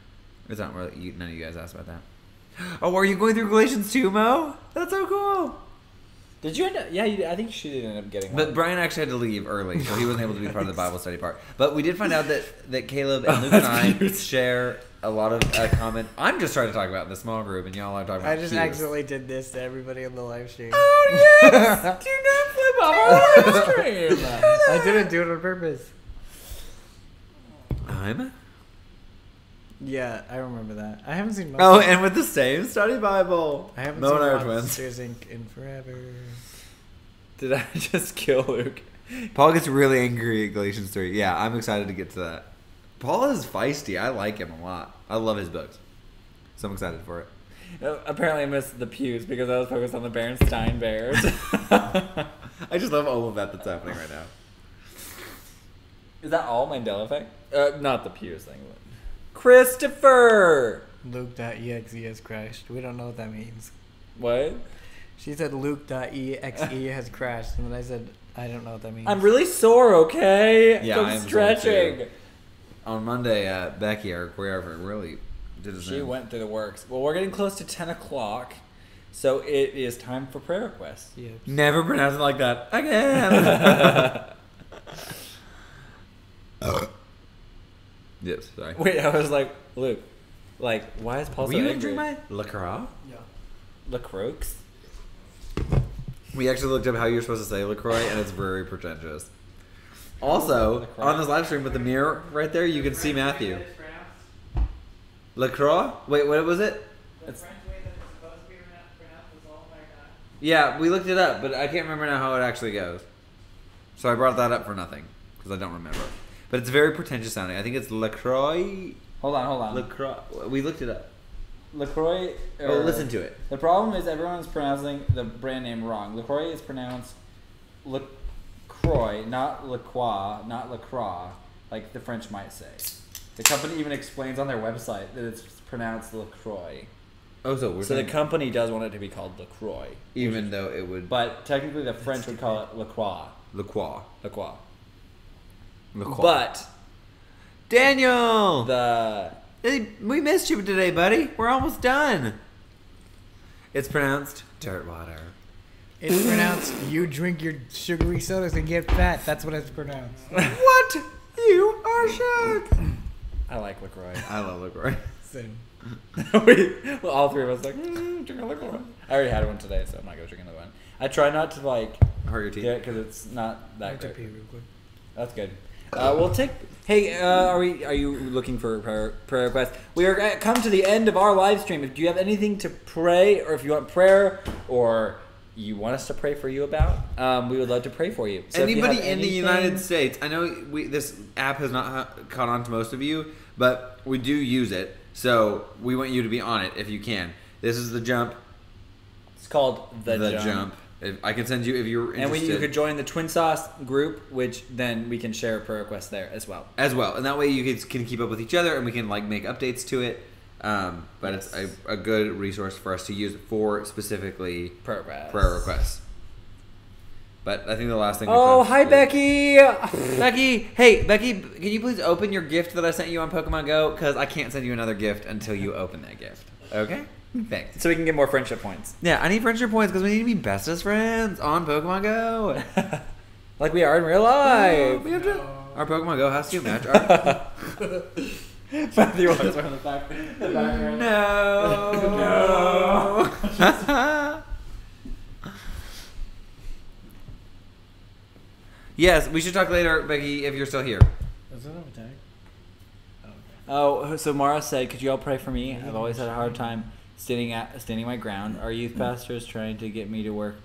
it's not really none of you guys asked about that. Oh, are you going through Galatians too, Mo? That's so cool. Did you end up? Yeah, I think she did end up getting one. But Brian actually had to leave early, so he wasn't able to be part of the Bible study part. But we did find out that Caleb and Luke and I share a lot of comment. I'm just trying to talk about the small group, and y'all are talking about I just accidentally did this to everybody in the live stream. Oh, yes! Do not flip off our live stream! I didn't do it on purpose. Yeah, I remember that. I haven't seen Monsters. Oh, and with the same study Bible. I haven't seen Monsters Inc. in forever. Did I just kill Luke? Paul gets really angry at Galatians 3. Yeah, I'm excited to get to that. Paul is feisty. I like him a lot. I love his books. So I'm excited for it. Apparently I missed the pews because I was focused on the Berenstein Bears. I just love all of that that's happening right now. Is that all Mandela effect? Not the pews thing. But... Christopher! Luke.exe has crashed. We don't know what that means. What? She said Luke.exe has crashed, and then I said, I don't know what that means. I'm really sore, okay? Yeah, I'm stretching. On Monday, Becky, our choreographer, really did his thing. Went through the works. Well, we're getting close to 10 o'clock, so it is time for prayer requests. Yep. Never pronounce it like that again. Yes, sorry. Wait, I was like, Luke, like, why is Paul so angry? Drink my LaCroix? Yeah. LaCroix? We actually looked up how you're supposed to say LaCroix, and it's very pretentious. Also, on this live stream with the mirror right there, you can see Matthew. LaCroix? Wait, what was it? The French way that it's supposed to be pronounced is all my God. Yeah, we looked it up, but I can't remember now how it actually goes. So I brought that up for nothing, because I don't remember. But it's very pretentious sounding. I think it's LaCroix. Hold on. LaCroix. We looked it up. LaCroix. Oh, listen to it. The problem is everyone's pronouncing the brand name wrong. LaCroix is pronounced LaCroix, not LaCroix, not LaCroix, like the French might say. The company even explains on their website that it's pronounced LaCroix. Oh, so the company does want it to be called LaCroix, even though it would. But technically, the French would call it LaCroix. LaCroix. But Daniel, we missed you today, buddy. We're almost done. It's pronounced dirt water. It's pronounced you drink your sugary sodas and get fat. That's what it's pronounced. What? You are shook. I like LaCroix. I love LaCroix. Same. Well, all three of us like drink a LaCroix. I already had one today, so I'm not gonna drink another one. I try not to hurt your teeth. Yeah, because it's not that great. Pee real quick. That's good. We'll take. Hey, are you looking for prayer requests? We are come to the end of our live stream. If you have anything to pray, or if you want prayer, or you want us to pray for you about, we would love to pray for you. So anybody in the United States, I know this app has not caught on to most of you, but we do use it, so we want you to be on it if you can. This is the jump. It's called the jump. I can send you if you're interested. And you could join the TwinSauce group, which then we can share prayer requests there as well. And that way you can keep up with each other, and we can make updates to it. But it's a good resource for us to use for specifically prayer requests. But I think the last thing. Hi, Becky. Becky, hey Becky, can you please open your gift that I sent you on Pokemon Go? Because I can't send you another gift until you open that gift. Okay. Thanks. So we can get more friendship points. Yeah, I need friendship points because we need to be bestest friends on Pokemon Go. Like we are in real life. We have to. Our Pokemon Go has to match our. Matthew wants from the background. No. Yes, we should talk later, Becky, if you're still here. Is that a tag? Oh, so Mara said, could you all pray for me? I've always had a hard time standing my ground. Our youth pastor is trying to get me to work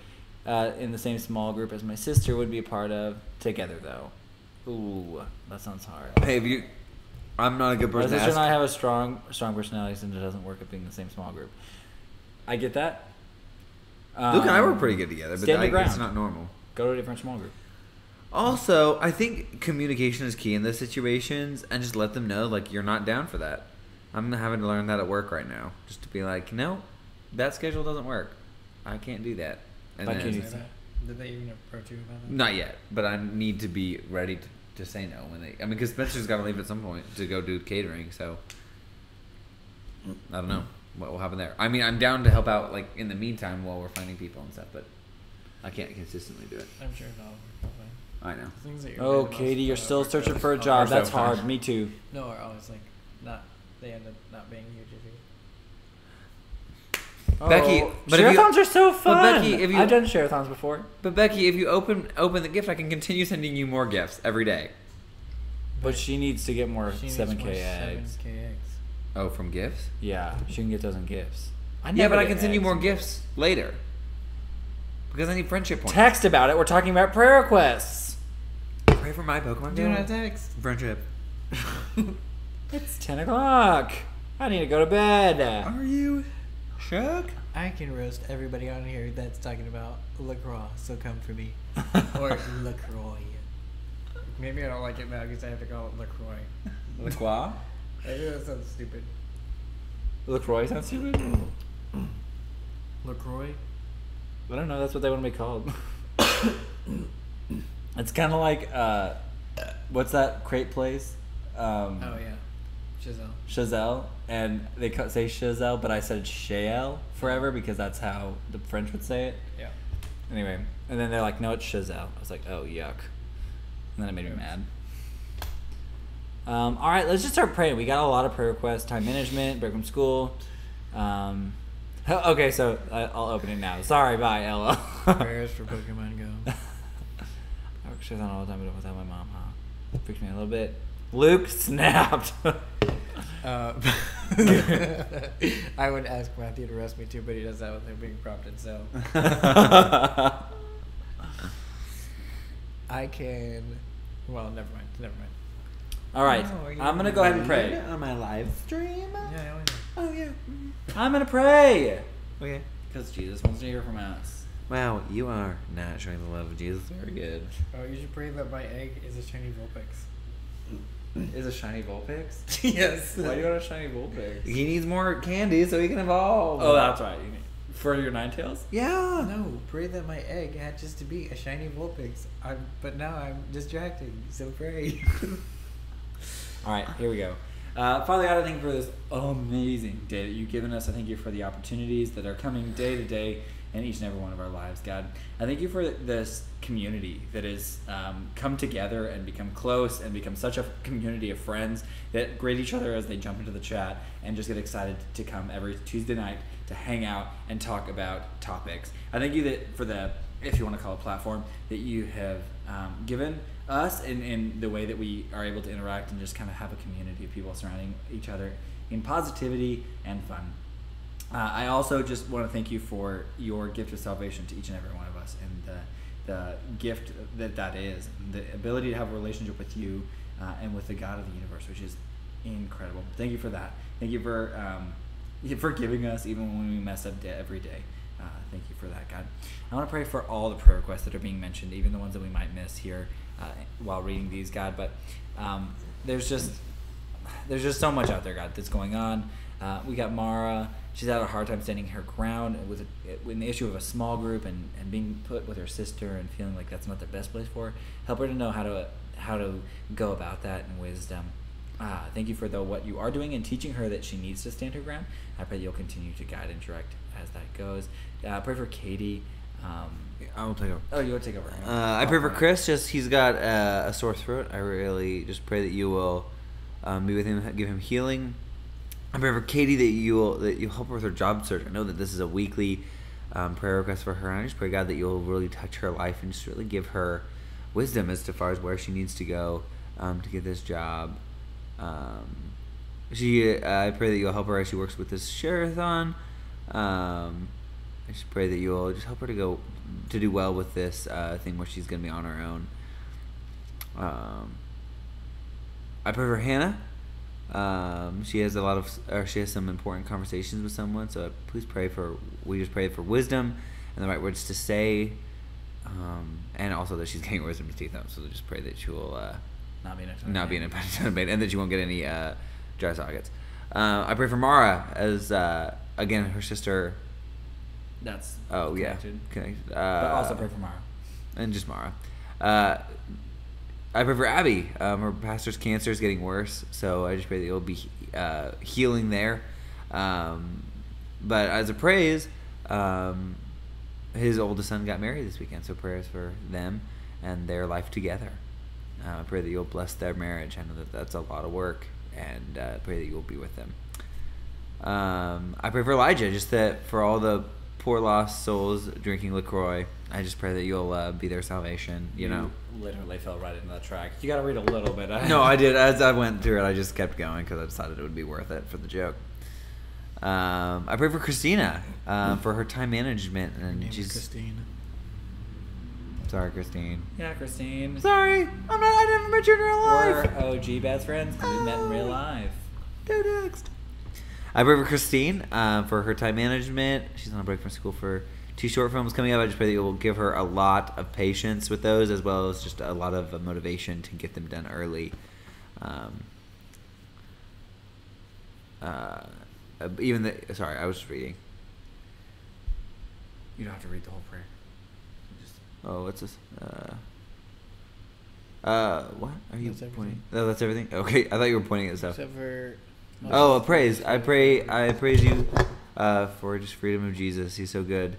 in the same small group as my sister would be a part of. Together, though. Ooh, that sounds hard. Hey, I'm not a good person my to sister ask. and I have a strong personality, since it doesn't work at being in the same small group. I get that. Luke and I were pretty good together, but it's not normal. Go to a different small group. Also, I think communication is key in those situations, and just let them know, you're not down for that. I'm having to learn that at work right now. Just to be like, no, that schedule doesn't work. I can't do that. And Did they even approach you about that? Not yet, but I need to be ready to say no because Spencer's got to leave at some point to go do catering, so I don't know what will happen there. I mean, I'm down to help out, in the meantime while we're finding people and stuff, but I can't consistently do it. I'm sure it'll work out. I know. Oh, Katie, you're still searching for a job. That's hard. Me too. No, or always they end up not being huge. Becky, share-a-thons are so fun. But Becky, I've done share-a-thons before. But Becky, if you open the gift, I can continue sending you more gifts every day. But she needs to get more 7K eggs. 7K eggs. Oh, from gifts? Yeah, she can get those in gifts. But I can send you more gifts later. Because I need friendship points. Text about it. We're talking about prayer requests. Pray for my Pokemon. Do not text. Friendship. It's 10 o'clock. I need to go to bed. Are you shook? I can roast everybody on here that's talking about LaCroix, so come for me. Or LaCroix. Maybe I don't like it now because I have to call it LaCroix. LaCroix? I know that sounds stupid. LaCroix sounds stupid? LaCroix? I don't know. That's what they want to be called. It's kind of like, what's that crepe place? Oh, yeah. Chazelle. And they say Chazelle, but I said Chael forever because that's how the French would say it. Yeah. Anyway. And then they're like, no, it's Chazelle. I was like, oh, yuck. And then it made me mad. All right, let's just start praying. We got a lot of prayer requests. Time management, break from school. Okay, so I'll open it now. Sorry, bye, Ella. Prayers for Pokemon Go. She's on all the time without my mom, huh? Freaked me a little bit. Luke snapped. I would ask Matthew to roast me too, but he does that without being prompted, so. I can. Well, never mind. All right, I'm gonna go ahead and pray on my live stream. Yeah, Oh yeah. I'm gonna pray. Okay. Because Jesus wants to hear from us. Wow, you are not showing the love of Jesus. Very good. Oh, you should pray that my egg is a shiny Vulpix. Is a shiny Vulpix? Yes. Why do you want a shiny Vulpix? He needs more candy so he can evolve. Oh, that's right. For your Ninetales? Yeah. No, pray that my egg hatches to be a shiny Vulpix. But now I'm distracted, so pray. All right, here we go. Father God, I thank you for this amazing day that you've given us. I thank you for the opportunities that are coming day to day in each and every one of our lives, God. I thank you for this community that has come together and become close and become such a community of friends that greet each other as they jump into the chat and just get excited to come every Tuesday night to hang out and talk about topics. I thank you that for the, if you want to call it, platform that you have given us in the way that we are able to interact and just kind of have a community of people surrounding each other in positivity and fun. I also just want to thank you for your gift of salvation to each and every one of us, and the gift that is, the ability to have a relationship with you and with the God of the universe, which is incredible. Thank you for that. Thank you for giving us even when we mess up every day. Thank you for that, God. I want to pray for all the prayer requests that are being mentioned, even the ones that we might miss here while reading these, God. But there's just so much out there, God, that's going on. We got Mara. She's had a hard time standing her ground with the issue of a small group and being put with her sister and feeling like that's not the best place for her. Help her to know how to go about that in wisdom. Thank you for what you are doing and teaching her that she needs to stand her ground. I pray you'll continue to guide and direct as that goes. Pray for Katie. I will take over. Oh, you will take over. I pray for Chris. He's got a sore throat. I really just pray that you will be with him, give him healing. I pray for Katie that you'll help her with her job search. I know that this is a weekly prayer request for her, and I just pray, God, that you'll really touch her life and just really give her wisdom as far as where she needs to go to get this job. I pray that you'll help her as she works with this share-a-thon. I just pray that you'll just help her to do well with this thing where she's going to be on her own. I pray for Hannah. She has some important conversations with someone, so please we just pray for wisdom and the right words to say, and also that she's getting wisdom teeth out. So just pray that she will not be in a pain, and that she won't get any dry sockets. I pray for Mara as again her sister. That's connected. But also pray for Mara and just Mara. I pray for Abby. Her pastor's cancer is getting worse, so I just pray that you'll be healing there. But as a praise, his oldest son got married this weekend, so prayers for them and their life together. I pray that you'll bless their marriage. I know that that's a lot of work, and I pray that you'll be with them. I pray for Elijah, just that for all the poor lost souls drinking LaCroix, I just pray that you'll be their salvation. You know, literally fell right into that track. You got to read a little bit. No, I did. As I went through it, I just kept going because I decided it would be worth it for the joke. I pray for Christina for her time management, and she's Christine. Sorry, Christine. Yeah, Christine. Sorry, I never met you in real life. We're OG best friends because we met in real life. Go next. I pray for Christine for her time management. She's on a break from school for 2 short films coming up. I just pray that you will give her a lot of patience with those, as well as just a lot of motivation to get them done early. Sorry, I was just reading. You don't have to read the whole prayer. Oh, what's this? What are you pointing? Oh, that's everything. Okay, I thought you were pointing at stuff. Except for. Oh, a praise. I praise you for just freedom of Jesus. He's so good.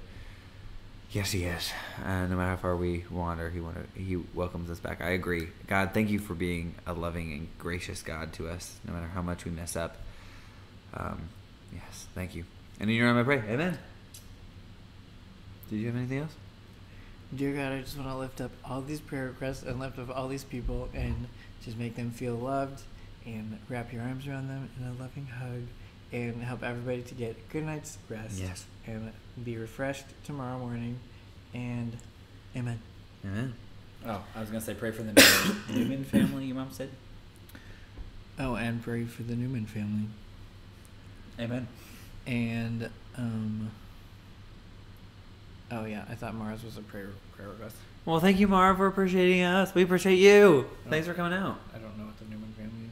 Yes, he is. No matter how far we wander, he welcomes us back. I agree. God, thank you for being a loving and gracious God to us, no matter how much we mess up. Yes, thank you. And in your name I pray. Amen. Did you have anything else? Dear God, I just want to lift up all these prayer requests and lift up all these people and just make them feel loved and wrap your arms around them in a loving hug and help everybody to get a good night's rest. Yes. And be refreshed tomorrow morning. And amen. Amen. Oh, I was going to say pray for the Newman family, your mom said. Oh, and pray for the Newman family. Amen. And, oh yeah, I thought Mars was a prayer request. Well, thank you, Mara, for appreciating us. We appreciate you. Thanks for coming out. I don't know what the Newman family is,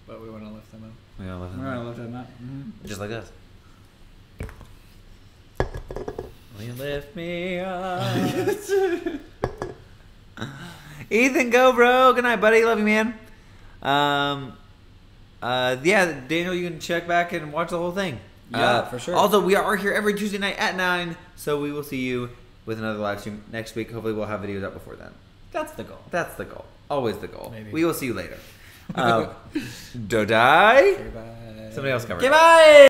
but we want to lift them up. We gotta lift them up. Mm-hmm. Just like us. Will you lift me up? Ethan, go, bro. Good night, buddy. Love you, man. Yeah, Daniel, you can check back and watch the whole thing. Yeah, for sure. Also, we are here every Tuesday night at 9, so we will see you with another live stream next week. Hopefully, we'll have videos up before then. That's the goal. That's the goal. Always the goal. Maybe. We will see you later. Dodai. Okay, bye. Somebody else cover it. Goodbye.